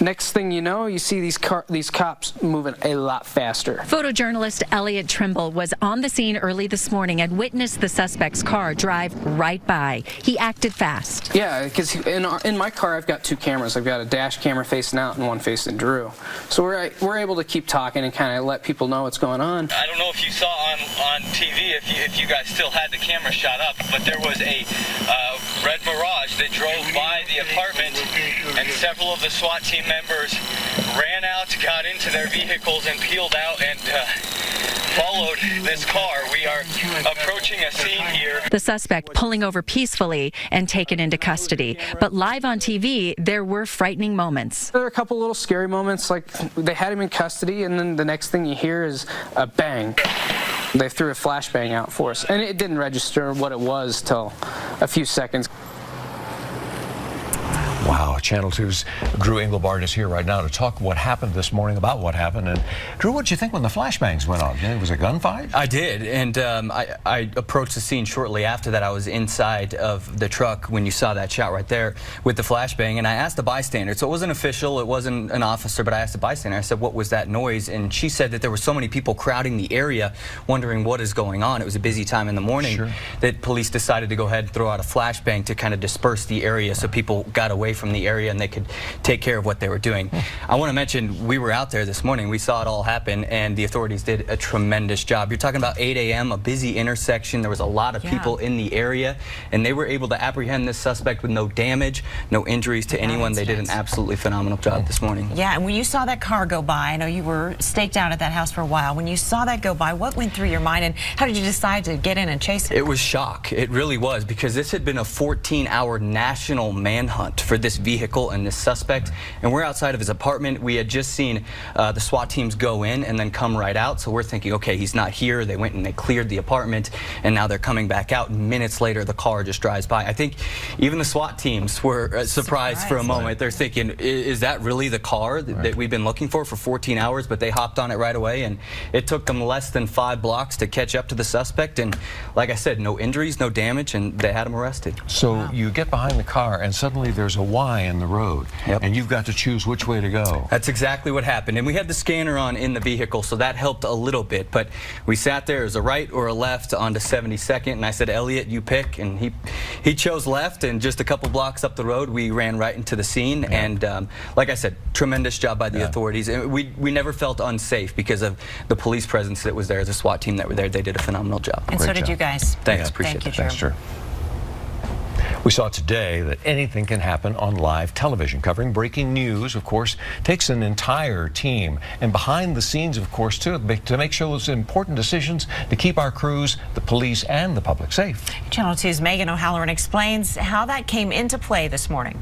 Next thing you know, you see these cops moving a lot faster. Photojournalist Elliot Trimble was on the scene early this morning and witnessed the suspect's car drive right by. He acted fast. Yeah, because in my car I've got two cameras. I've got a dash camera facing out and one facing Drew. So we're able to keep talking and kind of let people know what's going on. I don't know if you saw on TV if you guys still had the camera shot up, but there was a red Mirage that drove by the apartment, and several of the SWAT team members ran out, got into their vehicles, and peeled out and followed this car. We are approaching a scene here. The suspect pulling over peacefully and taken into custody. But live on TV, there were frightening moments. There were a couple little scary moments, like they had him in custody, and then the next thing you hear is a bang. They threw a flashbang out for us, and it didn't register what it was till a few seconds. Wow, Channel 2's Drew Engelbart is here right now to talk what happened this morning, about what happened. And Drew, what did you think when the flashbangs went off? It was a gunfight? I did, and I approached the scene shortly after that. I was inside of the truck when you saw that shot right there with the flashbang, and I asked a bystander. So it wasn't official, it wasn't an officer, but I asked a bystander. I said, what was that noise? And she said that there were so many people crowding the area wondering what is going on. It was a busy time in the morning that police decided to go ahead and throw out a flashbang to kind of disperse the area so people got away from the area and they could take care of what they were doing. I want to mention we were out there this morning. We saw it all happen, and the authorities did a tremendous job. You're talking about 8 a.m., a busy intersection. There was a lot of people in the area, and they were able to apprehend this suspect with no damage, no injuries to anyone. They did an absolutely phenomenal job this morning. Yeah, and when you saw that car go by, I know you were staked out at that house for a while. When you saw that go by, what went through your mind, and how did you decide to get in and chase it? It was shock. It really was, because this had been a 14-hour national manhunt for this vehicle and this suspect, and we're outside of his apartment. We had just seen the SWAT teams go in and then come right out, so we're thinking, okay, he's not here. They went and they cleared the apartment, and now they're coming back out. Minutes later, the car just drives by. I think even the SWAT teams were surprised for a moment. They're thinking, is that really the car that we've been looking for 14 hours? But they hopped on it right away, and it took them less than 5 blocks to catch up to the suspect, and like I said, no injuries, no damage, and they had him arrested. So you get behind the car, and suddenly there's a whine in the road, and you've got to choose which way to go. That's exactly what happened. And we had the scanner on in the vehicle, so that helped a little bit. But we sat there as a right or a left onto 72nd, and I said, Elliot, you pick. And he chose left, and just a couple blocks up the road, we ran right into the scene. And like I said, tremendous job by the authorities. And we never felt unsafe because of the police presence that was there, the SWAT team that were there. They did a phenomenal job. And so did you guys. Thanks, appreciate it. Thanks, Drew. We saw today that anything can happen on live television. Covering breaking news, of course, takes an entire team. And behind the scenes, of course, too, to make sure those important decisions to keep our crews, the police, and the public safe. Channel 2's Megan O'Halloran explains how that came into play this morning.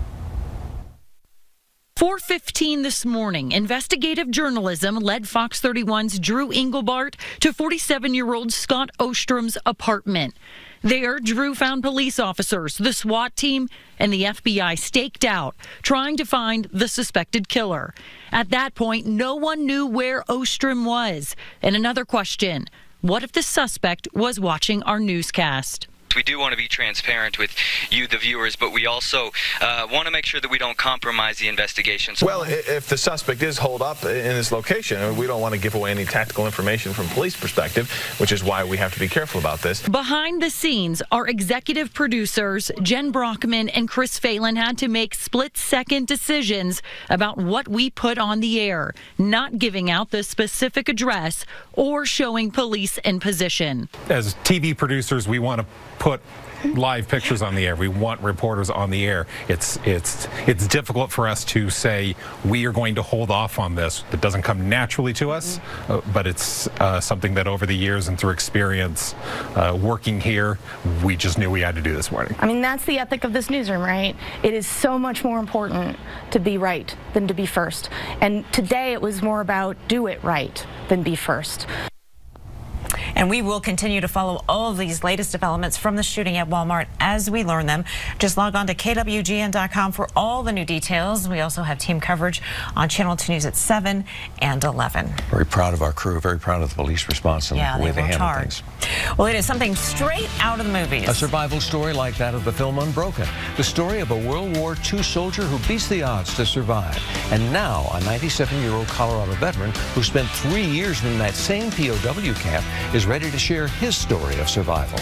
4:15 this morning, investigative journalism led Fox 31's Drew Engelbart to 47-year-old Scott Ostrom's apartment. There, Drew found police officers, the SWAT team, and the FBI staked out, trying to find the suspected killer. At that point, no one knew where Ostrom was. And another question, what if the suspect was watching our newscast? We do want to be transparent with you, the viewers, but we also want to make sure that we don't compromise the investigation. Well, if the suspect is holed up in this location, we don't want to give away any tactical information from police perspective, which is why we have to be careful about this. Behind the scenes, our executive producers, Jen Brockman and Chris Phelan, had to make split-second decisions about what we put on the air, not giving out the specific address or showing police in position. As TV producers, we want to put live pictures on the air. We want reporters on the air. It's difficult for us to say we are going to hold off on this. It doesn't come naturally to us, but it's something that over the years and through experience working here, we just knew we had to do this morning. I mean, that's the ethic of this newsroom, right? It is so much more important to be right than to be first. And today it was more about do it right than be first. And we will continue to follow all of these latest developments from the shooting at Walmart as we learn them. Just log on to kwgn.com for all the new details. We also have team coverage on Channel 2 News at 7 and 11. Very proud of our crew, very proud of the police response and the way they handle things. Well, it is something straight out of the movies. A survival story like that of the film Unbroken. The story of a World War II soldier who beats the odds to survive. And now a 97-year-old Colorado veteran who spent 3 years in that same POW camp is ready to share his story of survival.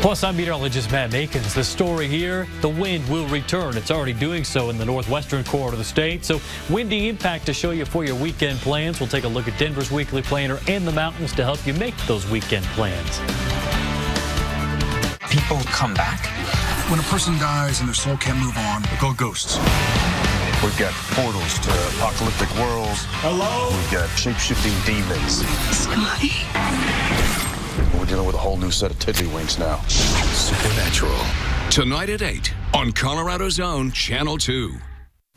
Plus, I'm meteorologist Matt Makins. The story here, the wind will return. It's already doing so in the northwestern quarter of the state. So windy impact to show you for your weekend plans. We'll take a look at Denver's weekly planner and the mountains to help you make those weekend plans. People come back. When a person dies and their soul can't move on, they're called ghosts. We've got portals to apocalyptic worlds. Hello? We've got shape-shifting demons. Scotty? We're dealing with a whole new set of tiddlywinks now. Supernatural. Tonight at 8 on Colorado's own Channel 2.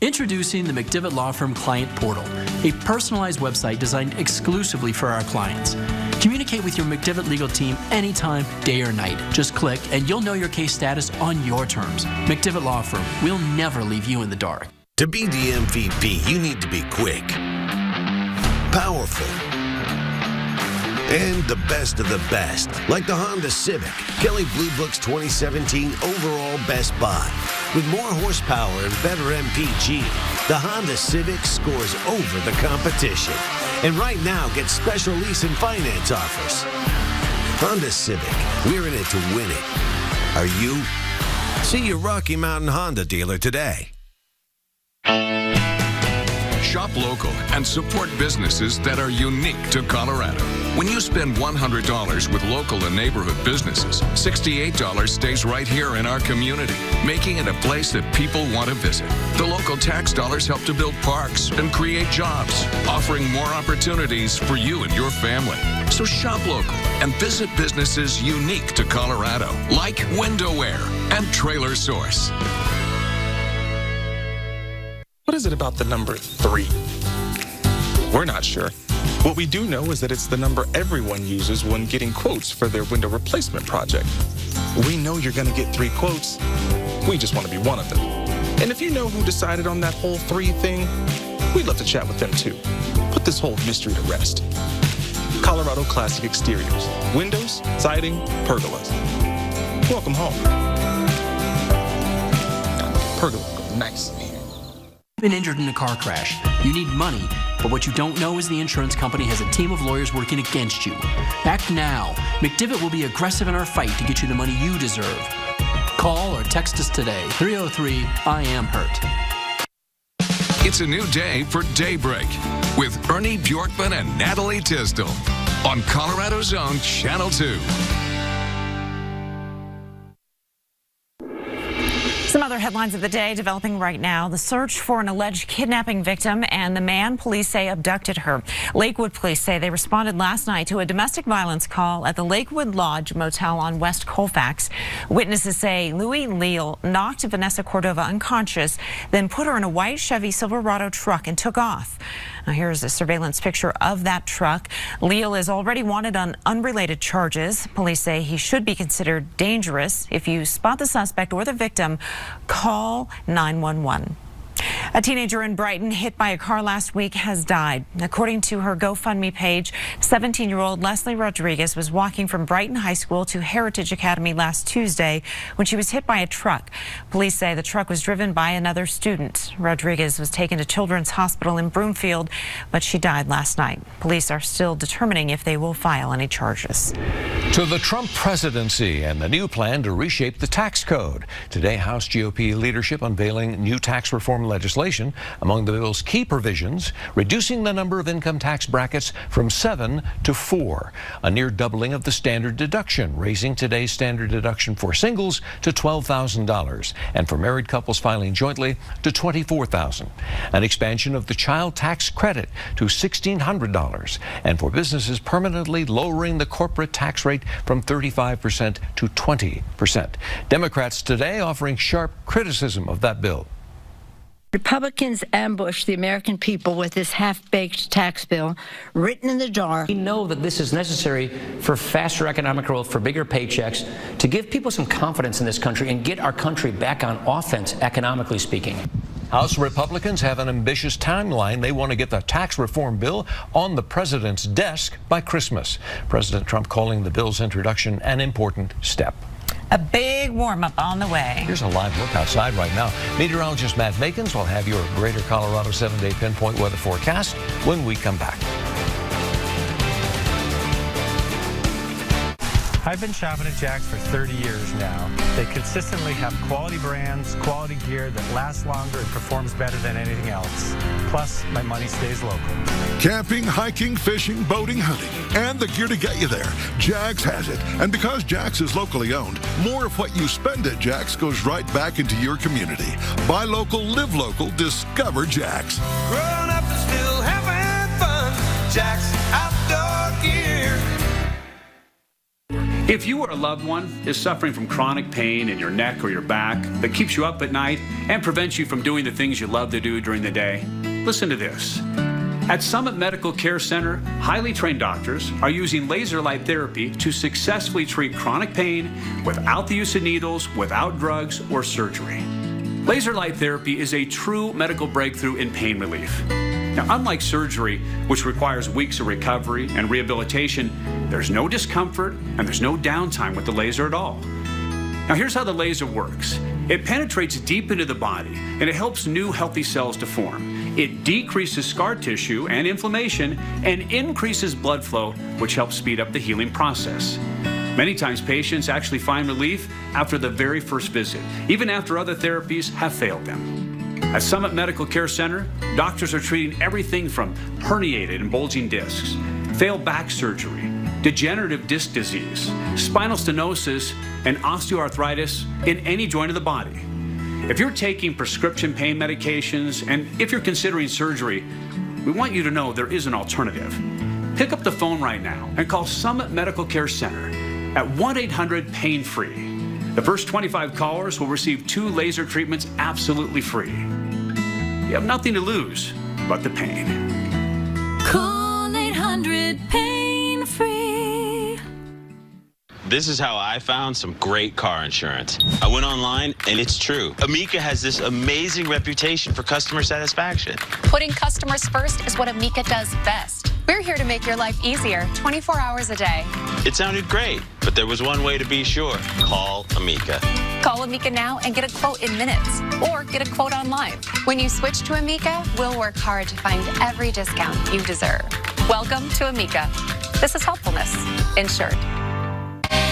Introducing the McDivitt Law Firm Client Portal, a personalized website designed exclusively for our clients. Communicate with your McDivitt legal team anytime, day or night. Just click and you'll know your case status on your terms. McDivitt Law Firm, we'll never leave you in the dark. To be the MVP, you need to be quick, powerful, and the best of the best. Like the Honda Civic, Kelley Blue Book's 2017 overall best buy. With more horsepower and better MPG, the Honda Civic scores over the competition. And right now, get special lease and finance offers. Honda Civic, we're in it to win it. Are you? See your Rocky Mountain Honda dealer today. Shop local and support businesses that are unique to Colorado. When you spend $100 with local and neighborhood businesses, $68 stays right here in our community, making it a place that people want to visit. The local tax dollars help to build parks and create jobs, offering more opportunities for you and your family. So shop local and visit businesses unique to Colorado, like Windowware and Trailer Source. What is it about the number 3? We're not sure. What we do know is that it's the number everyone uses when getting quotes for their window replacement project. We know you're going to get 3 quotes. We just want to be one of them. And if you know who decided on that whole 3 thing, we'd love to chat with them too. Put this whole mystery to rest. Colorado Classic Exteriors. Windows, siding, pergolas. Welcome home. Pergola. nice. Been injured in a car crash. You need money, but what you don't know is the insurance company has a team of lawyers working against you. Act now. McDivitt will be aggressive in our fight to get you the money you deserve. Call or text us today. 303-I-AM-HURT. It's a new day for Daybreak with Ernie Bjorkman and Natalie Tisdall on Colorado's own Channel 2. Some other headlines of the day developing right now. The search for an alleged kidnapping victim and the man police say abducted her. Lakewood police say they responded last night to a domestic violence call at the Lakewood Lodge Motel on West Colfax. Witnesses say Louis Leal knocked Vanessa Cordova unconscious, then put her in a white Chevy Silverado truck and took off. Now here's a surveillance picture of that truck. Leal is already wanted on unrelated charges. Police say he should be considered dangerous. If you spot the suspect or the victim, call 911. A teenager in Brighton hit by a car last week has died. According to her GoFundMe page, 17-year-old Leslie Rodriguez was walking from Brighton High School to Heritage Academy last Tuesday when she was hit by a truck. Police say the truck was driven by another student. Rodriguez was taken to Children's Hospital in Broomfield, but she died last night. Police are still determining if they will file any charges. To the Trump presidency and the new plan to reshape the tax code. Today, House GOP leadership unveiling new tax reform legislation. Among the bill's key provisions, reducing the number of income tax brackets from 7 to 4, a near doubling of the standard deduction, raising today's standard deduction for singles to $12,000 and for married couples filing jointly to $24,000, an expansion of the child tax credit to $1,600, and for businesses permanently lowering the corporate tax rate from 35% to 20%. Democrats today offering sharp criticism of that bill. Republicans ambushed the American people with this half-baked tax bill written in the dark. We know that this is necessary for faster economic growth, for bigger paychecks, to give people some confidence in this country and get our country back on offense, economically speaking. House Republicans have an ambitious timeline. They want to get the tax reform bill on the president's desk by Christmas. President Trump calling the bill's introduction an important step. A big warm-up on the way. Here's a live look outside right now. Meteorologist Matt Makins will have your Greater Colorado 7-day pinpoint weather forecast when we come back. I've been shopping at Jack's for 30 years now. They consistently have quality brands, quality gear that lasts longer and performs better than anything else. Plus, my money stays local. Camping, hiking, fishing, boating, hunting, and the gear to get you there. Jack's has it. And because Jack's is locally owned, more of what you spend at Jack's goes right back into your community. Buy local, live local, discover Jack's. Growing up and still having fun. Jack's Outdoor Gear. If you or a loved one is suffering from chronic pain in your neck or your back that keeps you up at night and prevents you from doing the things you love to do during the day, listen to this. At Summit Medical Care Center, highly trained doctors are using laser light therapy to successfully treat chronic pain without the use of needles, without drugs or surgery. Laser light therapy is a true medical breakthrough in pain relief. Now, unlike surgery, which requires weeks of recovery and rehabilitation, there's no discomfort and there's no downtime with the laser at all. Now, here's how the laser works. It penetrates deep into the body and it helps new healthy cells to form. It decreases scar tissue and inflammation and increases blood flow, which helps speed up the healing process. Many times patients actually find relief after the very first visit, even after other therapies have failed them. At Summit Medical Care Center, doctors are treating everything from herniated and bulging discs, failed back surgery, degenerative disc disease, spinal stenosis, and osteoarthritis in any joint of the body. If you're taking prescription pain medications and if you're considering surgery, we want you to know there is an alternative. Pick up the phone right now and call Summit Medical Care Center at 1-800-PAIN-FREE. The first 25 callers will receive 2 laser treatments absolutely free. You have nothing to lose but the pain. Call 800-PAIN-FREE. This is how I found some great car insurance. I went online, and it's true. Amica has this amazing reputation for customer satisfaction. Putting customers first is what Amica does best. We're here to make your life easier 24 hours a day. It sounded great, but there was one way to be sure. Call Amica. Call Amica now and get a quote in minutes, or get a quote online. When you switch to Amica, we'll work hard to find every discount you deserve. Welcome to Amica. This is helpfulness insured.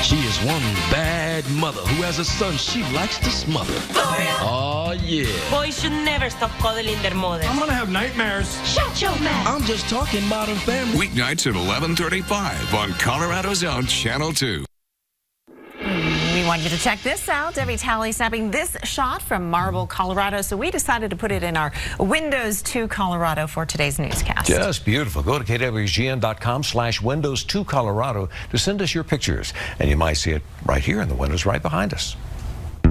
She is one bad mother who has a son she likes to smother. Gloria! Oh, yeah. Boys should never stop cuddling their mothers. I'm gonna have nightmares. Shut your mouth. I'm just talking Modern Family. Weeknights at 11:35 on Colorado's own Channel 2. We want you to check this out. Debbie Talley snapping this shot from Marble, Colorado. So we decided to put it in our Windows 2 Colorado for today's newscast. Just beautiful. Go to kwgn.com/Windows2Colorado to send us your pictures. And you might see it right here in the windows right behind us.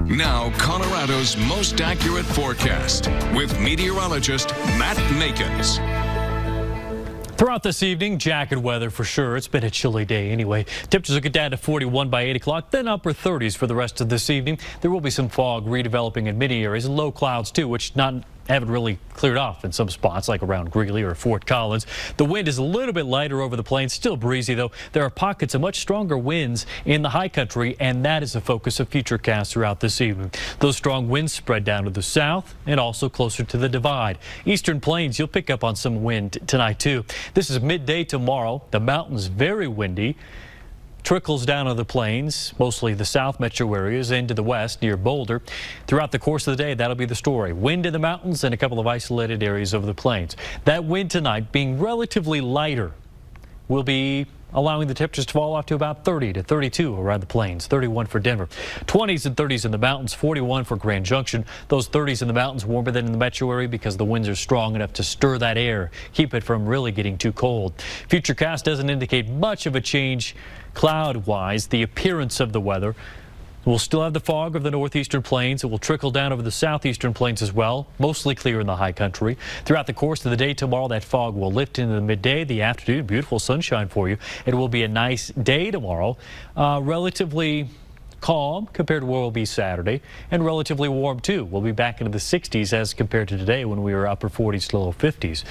Now, Colorado's most accurate forecast with meteorologist Matt Makins. Throughout this evening, jacket weather for sure. It's been a chilly day anyway. Temperatures will get down to 41 by 8 o'clock, then upper 30s for the rest of this evening. There will be some fog redeveloping in many areas and low clouds too, which haven't really cleared off in some spots like around Greeley or Fort Collins. The wind is a little bit lighter over the plains, still breezy though. There are pockets of much stronger winds in the high country, and that is the focus of futurecasts throughout this evening. Those strong winds spread down to the south and also closer to the divide. Eastern plains, you'll pick up on some wind tonight too. This is midday tomorrow. The mountains very windy. Trickles down to the plains, mostly the south metro areas, into the west near Boulder. Throughout the course of the day, that'll be the story. Wind in the mountains and a couple of isolated areas over the plains. That wind tonight, being relatively lighter, will be allowing the temperatures to fall off to about 30 to 32 around the plains, 31 for Denver. 20s and 30s in the mountains, 41 for Grand Junction. Those 30s in the mountains warmer than in the metro area because the winds are strong enough to stir that air, keep it from really getting too cold. Futurecast doesn't indicate much of a change cloud-wise, the appearance of the weather. We'll still have the fog of the northeastern plains. It will trickle down over the southeastern plains as well, mostly clear in the high country. Throughout the course of the day tomorrow, that fog will lift into the midday, the afternoon. Beautiful sunshine for you. It will be a nice day tomorrow, relatively calm compared to where we'll be Saturday, and relatively warm too. We'll be back into the 60s as compared to today when we were upper 40s to low 50s.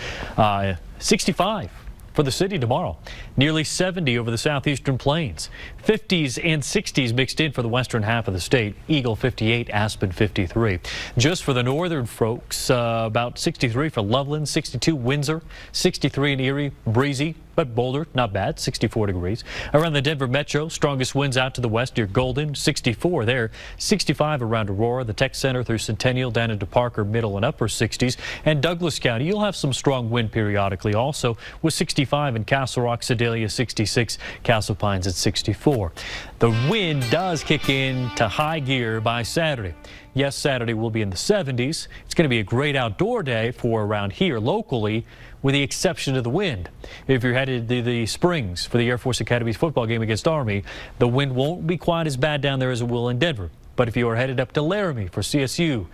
65 for the city tomorrow. Nearly 70 over the southeastern plains. 50s and 60s mixed in for the western half of the state. Eagle 58, Aspen 53. Just for the northern folks, about 63 for Loveland, 62 Windsor, 63 in Erie, breezy, but Boulder, not bad, 64 degrees. Around the Denver metro, strongest winds out to the west near Golden, 64 there. 65 around Aurora, the Tech Center through Centennial, down into Parker, middle and upper 60s. And Douglas County, you'll have some strong wind periodically also, with 65 in Castle Rock, Sedalia 66, Castle Pines at 64. The wind does kick in to high gear by Saturday. Yes, Saturday will be in the 70s. It's going to be a great outdoor day for around here locally, with the exception of the wind. If you're headed to the Springs for the Air Force Academy's football game against Army, the wind won't be quite as bad down there as it will in Denver. But if you are headed up to Laramie for CSU,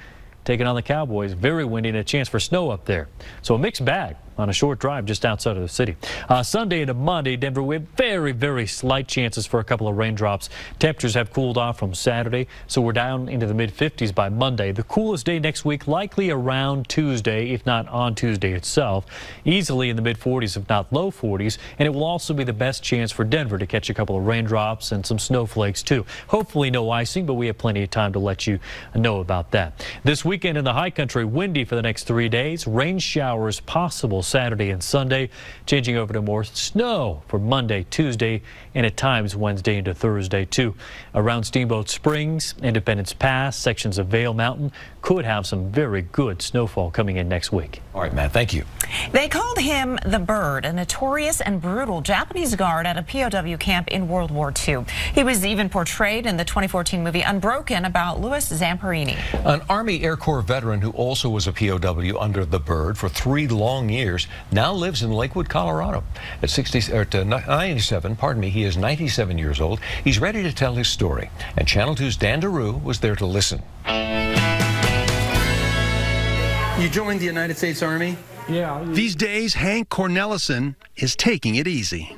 taking on the Cowboys, very windy and a chance for snow up there. So a mixed bag on a short drive just outside of the city. Sunday into Monday, Denver, we have very, very slight chances for a couple of raindrops. Temperatures have cooled off from Saturday, so we're down into the mid-50s by Monday. The coolest day next week likely around Tuesday, if not on Tuesday itself. Easily in the mid-40s, if not low 40s, and it will also be the best chance for Denver to catch a couple of raindrops and some snowflakes too. Hopefully no icing, but we have plenty of time to let you know about that. This weekend in the high country, windy for the next 3 days. Rain showers possible Saturday and Sunday, changing over to more snow for Monday, Tuesday, and at times Wednesday into Thursday too. Around Steamboat Springs, Independence Pass, sections of Vail Mountain could have some very good snowfall coming in next week. All right, Matt, thank you. They called him the Bird, a notorious and brutal Japanese guard at a POW camp in World War II. He was even portrayed in the 2014 movie Unbroken about Louis Zamperini. An Army Air Corps veteran who also was a POW under the Bird for 3 long years now lives in Lakewood, Colorado. At 97, he is 97 years old. He's ready to tell his story. And Channel 2's Dan DeRue was there to listen. You joined the United States Army? Yeah. These days, Hank Cornelison is taking it easy.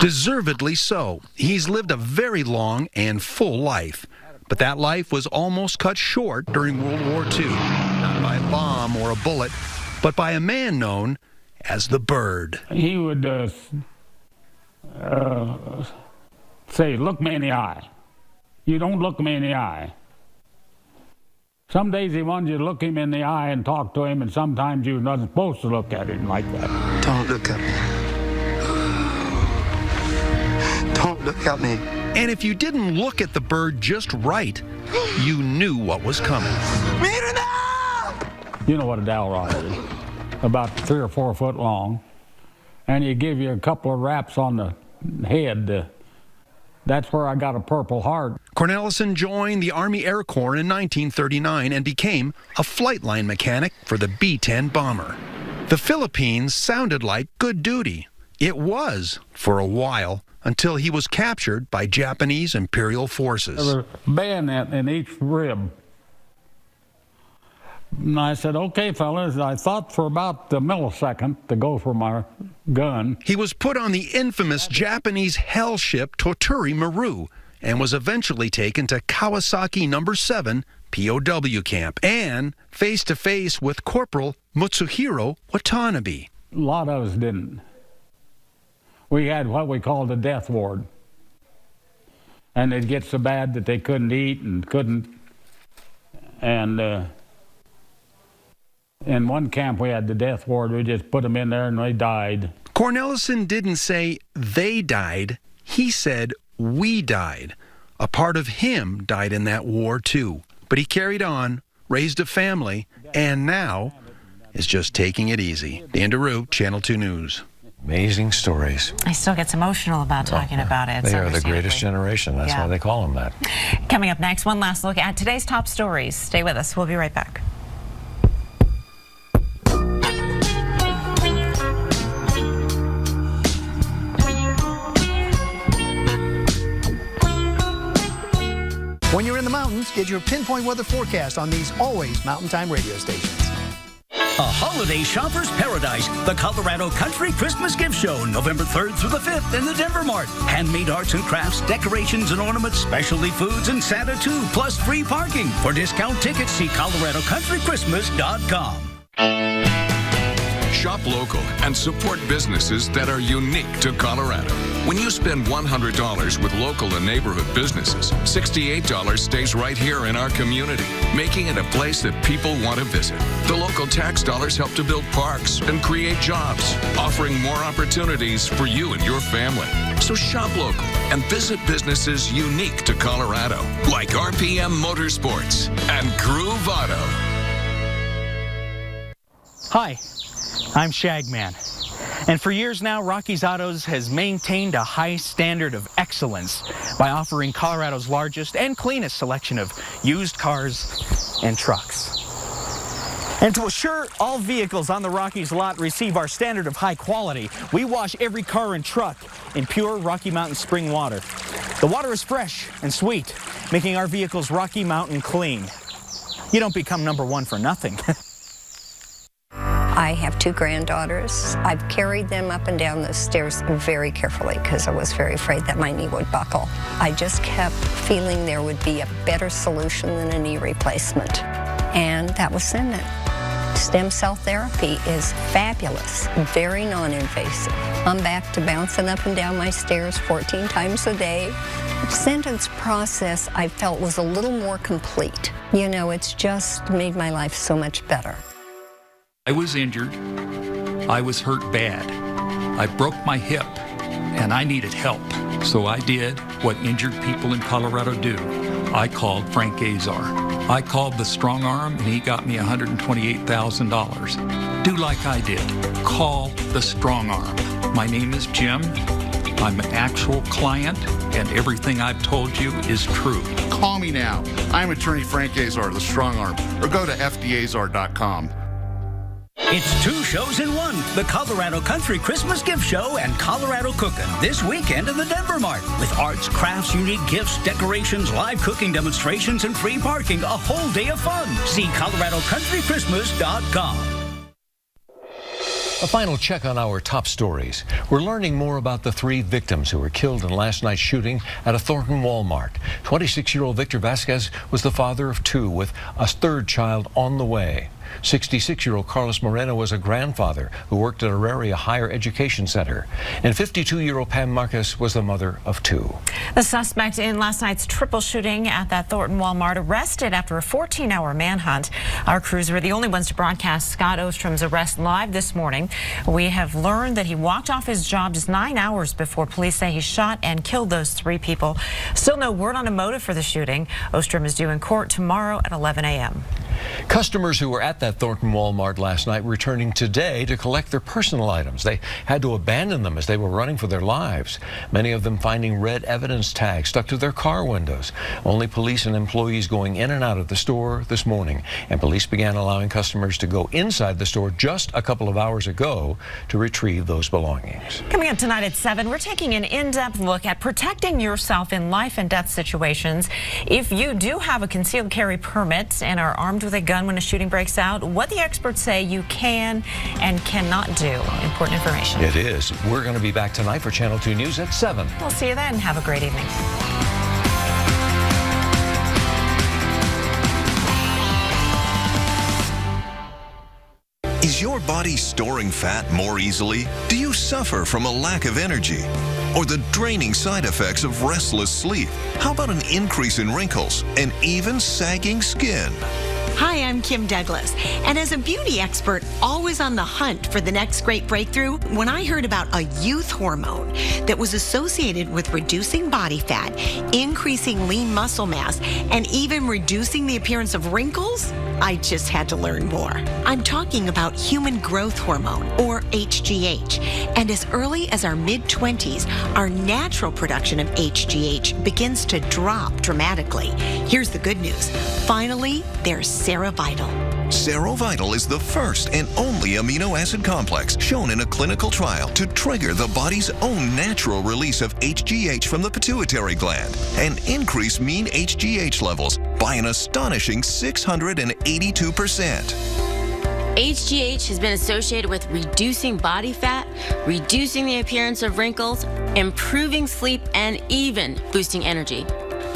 Deservedly so. He's lived a very long and full life. But that life was almost cut short during World War II. Not by a bomb or a bullet, but by a man known as the Bird. He would say, "Look me in the eye." You don't look me in the eye. Some days he wanted you to look him in the eye and talk to him, and sometimes you wasn't supposed to look at him like that. Don't look at me. Don't look at me. And if you didn't look at the Bird just right, you knew what was coming. You know what a dowel rod is? About 3 or 4 foot long, and you give you a couple of raps on the head. That's where I got a Purple Heart. Cornelison joined the Army Air Corps in 1939 and became a flight line mechanic for the B-10 bomber. The Philippines sounded like good duty. It was for a while, until he was captured by Japanese Imperial forces. There was a bayonet in each rib. And I said, "Okay, fellas," I thought for about a millisecond to go for my gun. He was put on the infamous Japanese hell ship Toturi Maru and was eventually taken to Kawasaki No. 7 POW camp and face-to-face with Corporal Mutsuhiro Watanabe. A lot of us didn't. We had what we called a death ward. And it'd get so bad that they couldn't eat and couldn't. And in one camp we had the death ward. We just put them in there and they died. Cornelison didn't say they died. He said we died. A part of him died in that war too. But he carried on, raised a family, and now is just taking it easy. Dan DeRue, Channel 2 News. Amazing stories. I still gets emotional about talking about it. They are the greatest generation. That's why they call them that. Coming up next, one last look at today's top stories. Stay with us. We'll be right back. When you're in the mountains, get your pinpoint weather forecast on these always Mountain Time radio stations. A holiday shopper's paradise, the Colorado Country Christmas Gift Show, November 3rd through the 5th in the Denver Mart. Handmade arts and crafts, decorations and ornaments, specialty foods, and Santa too, plus free parking. For discount tickets, see ColoradoCountryChristmas.com. Shop local and support businesses that are unique to Colorado. When you spend $100 with local and neighborhood businesses, $68 stays right here in our community, making it a place that people want to visit. The local tax dollars help to build parks and create jobs, offering more opportunities for you and your family. So shop local and visit businesses unique to Colorado, like RPM Motorsports and Groove Auto. Hi, I'm Shagman. And for years now, Rocky's Autos has maintained a high standard of excellence by offering Colorado's largest and cleanest selection of used cars and trucks. And to assure all vehicles on the Rockies lot receive our standard of high quality, we wash every car and truck in pure Rocky Mountain spring water. The water is fresh and sweet, making our vehicles Rocky Mountain clean. You don't become number one for nothing. I have 2 granddaughters. I've carried them up and down the stairs very carefully because I was very afraid that my knee would buckle. I just kept feeling there would be a better solution than a knee replacement, and that was Sendit. Stem cell therapy is fabulous, very non-invasive. I'm back to bouncing up and down my stairs 14 times a day. Sendit's process, I felt, was a little more complete. You know, it's just made my life so much better. I was injured. I was hurt bad. I broke my hip, and I needed help. So I did what injured people in Colorado do. I called Frank Azar. I called the Strong Arm, and he got me $128,000. Do like I did. Call the Strong Arm. My name is Jim. I'm an actual client, and everything I've told you is true. Call me now. I'm attorney Frank Azar, the Strong Arm, or go to fdazar.com. It's 2 shows in one, the Colorado Country Christmas Gift Show and Colorado Cookin' this weekend in the Denver Mart. With arts, crafts, unique gifts, decorations, live cooking demonstrations, and free parking, a whole day of fun. See ColoradoCountryChristmas.com. A final check on our top stories. We're learning more about the 3 victims who were killed in last night's shooting at a Thornton Walmart. 26-year-old Victor Vasquez was the father of 2 with a 3rd child on the way. 66-year-old Carlos Moreno was a grandfather who worked at Auraria Higher Education Center. And 52-year-old Pam Marcus was the mother of 2. The suspect in last night's triple shooting at that Thornton Walmart arrested after a 14-hour manhunt. Our crews were the only ones to broadcast Scott Ostrom's arrest live this morning. We have learned that he walked off his job just 9 hours before police say he shot and killed those 3 people. Still no word on a motive for the shooting. Ostrom is due in court tomorrow at 11 a.m. Customers who were at that Thornton Walmart last night returning today to collect their personal items. They had to abandon them as they were running for their lives. Many of them finding red evidence tags stuck to their car windows. Only police and employees going in and out of the store this morning. And police began allowing customers to go inside the store just a couple of hours ago to retrieve those belongings. Coming up tonight at 7, we're taking an in-depth look at protecting yourself in life and death situations. If you do have a concealed carry permit and are armed with a gun when a shooting breaks out, what the experts say you can and cannot do. Important information. It is. We're going to be back tonight for Channel 2 News at 7. We'll see you then. Have a great evening. Is your body storing fat more easily? Do you suffer from a lack of energy? Or the draining side effects of restless sleep? How about an increase in wrinkles and even sagging skin? Hi, I'm Kim Douglas, and as a beauty expert always on the hunt for the next great breakthrough, when I heard about a youth hormone that was associated with reducing body fat, increasing lean muscle mass, and even reducing the appearance of wrinkles, I just had to learn more. I'm talking about human growth hormone, or HGH, and as early as our mid-20s, our natural production of HGH begins to drop dramatically. Here's the good news. Finally, there's Serovital. Serovital is the first and only amino acid complex shown in a clinical trial to trigger the body's own natural release of HGH from the pituitary gland and increase mean HGH levels by an astonishing 682%. HGH has been associated with reducing body fat, reducing the appearance of wrinkles, improving sleep, and even boosting energy.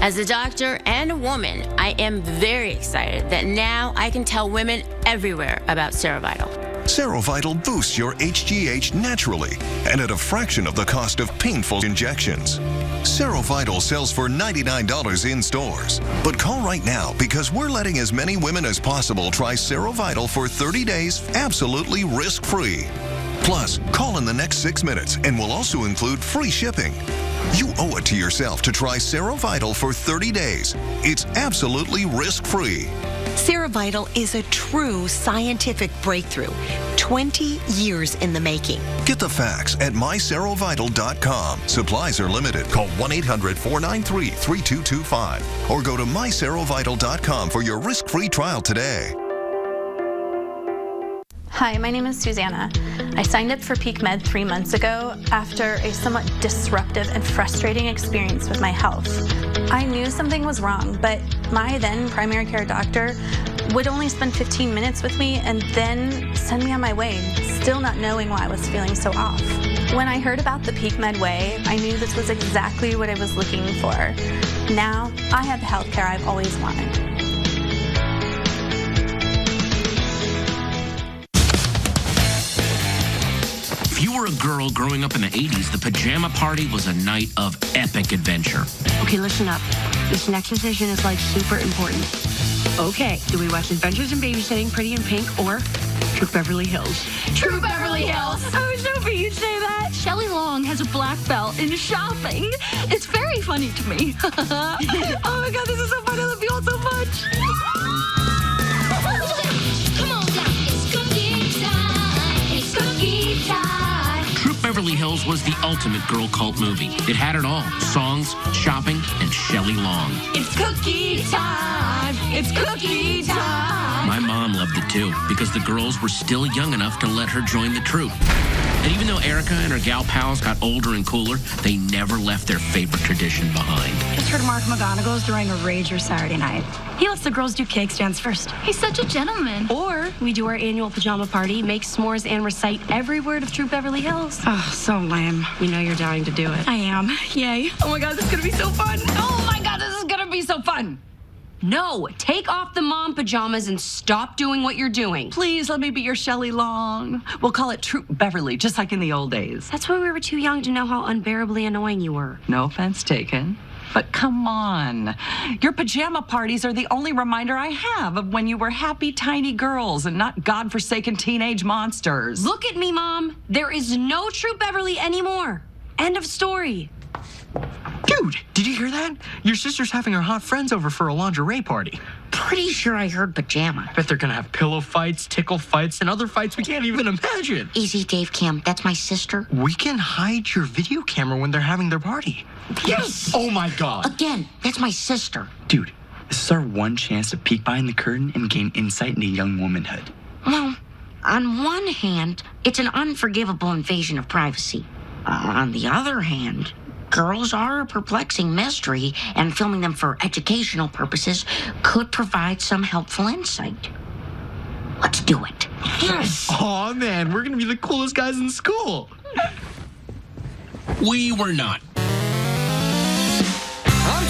As a doctor and a woman, I am very excited that now I can tell women everywhere about Serovital. Serovital boosts your HGH naturally and at a fraction of the cost of painful injections. Serovital sells for $99 in stores. But call right now because we're letting as many women as possible try Serovital for 30 days absolutely risk-free. Plus, call in the next 6 minutes and we'll also include free shipping. You owe it to yourself to try Serovital for 30 days. It's absolutely risk-free. Serovital is a true scientific breakthrough, 20 years in the making. Get the facts at myserovital.com. Supplies are limited. Call 1-800-493-3225 or go to myserovital.com for your risk-free trial today. Hi, my name is Susanna. I signed up for Peak Med 3 months ago after a somewhat disruptive and frustrating experience with my health. I knew something was wrong, but my then primary care doctor would only spend 15 minutes with me and then send me on my way, still not knowing why I was feeling so off. When I heard about the Peak Med Way, I knew this was exactly what I was looking for. Now, I have the healthcare I've always wanted. If you were a girl growing up in the 80s, the pajama party was a night of epic adventure. Okay, listen up. This next decision is like super important. Okay, do we watch Adventures in Babysitting, Pretty in Pink, or True Beverly Hills? True Beverly Hills. I was hoping you'd say that. Shelley Long has a black belt in shopping. It's very funny to me. Oh my God, this is so fun. I love you all so much. Come on down. It's cookie time. It's cookie time. True Beverly Hills was the ultimate girl cult movie. It had it all. Songs, shopping, and Shelley Long. It's cookie time. It's cookie time. My mom loved it too, because the girls were still young enough to let her join the troupe. And even though Erica and her gal pals got older and cooler, they never left their favorite tradition behind. Just heard Mark McGonagall's throwing a rager Saturday night. He lets the girls do cake stands first. He's such a gentleman. Or we do our annual pajama party, make s'mores, and recite every word of True Beverly Hills. Oh, so lame. You know you're dying to do it. I am. Yay. Oh my God, this is going to be so fun. Oh my God, this is going to be so fun. No, take off the mom pajamas and stop doing what you're doing. Please let me be your Shelley Long. We'll call it Troop Beverly, just like in the old days. That's when we were too young to know how unbearably annoying you were. No offense taken. But come on. Your pajama parties are the only reminder I have of when you were happy, tiny girls and not godforsaken teenage monsters. Look at me, Mom. There is no Troop Beverly anymore. End of story. Dude, did you hear that? Your sister's having her hot friends over for a lingerie party. Pretty sure I heard pajama. Bet they're gonna have pillow fights, tickle fights, and other fights we can't even imagine. Easy, Dave Kim. That's my sister. We can hide your video camera when they're having their party. Yes! Oh my God. Again, that's my sister. Dude, this is our one chance to peek behind the curtain and gain insight into young womanhood. Well, on one hand, it's an unforgivable invasion of privacy. On the other hand, girls are a perplexing mystery, and filming them for educational purposes could provide some helpful insight. Let's do it. Yes! Aw, man, we're gonna be the coolest guys in school. We were not. I'm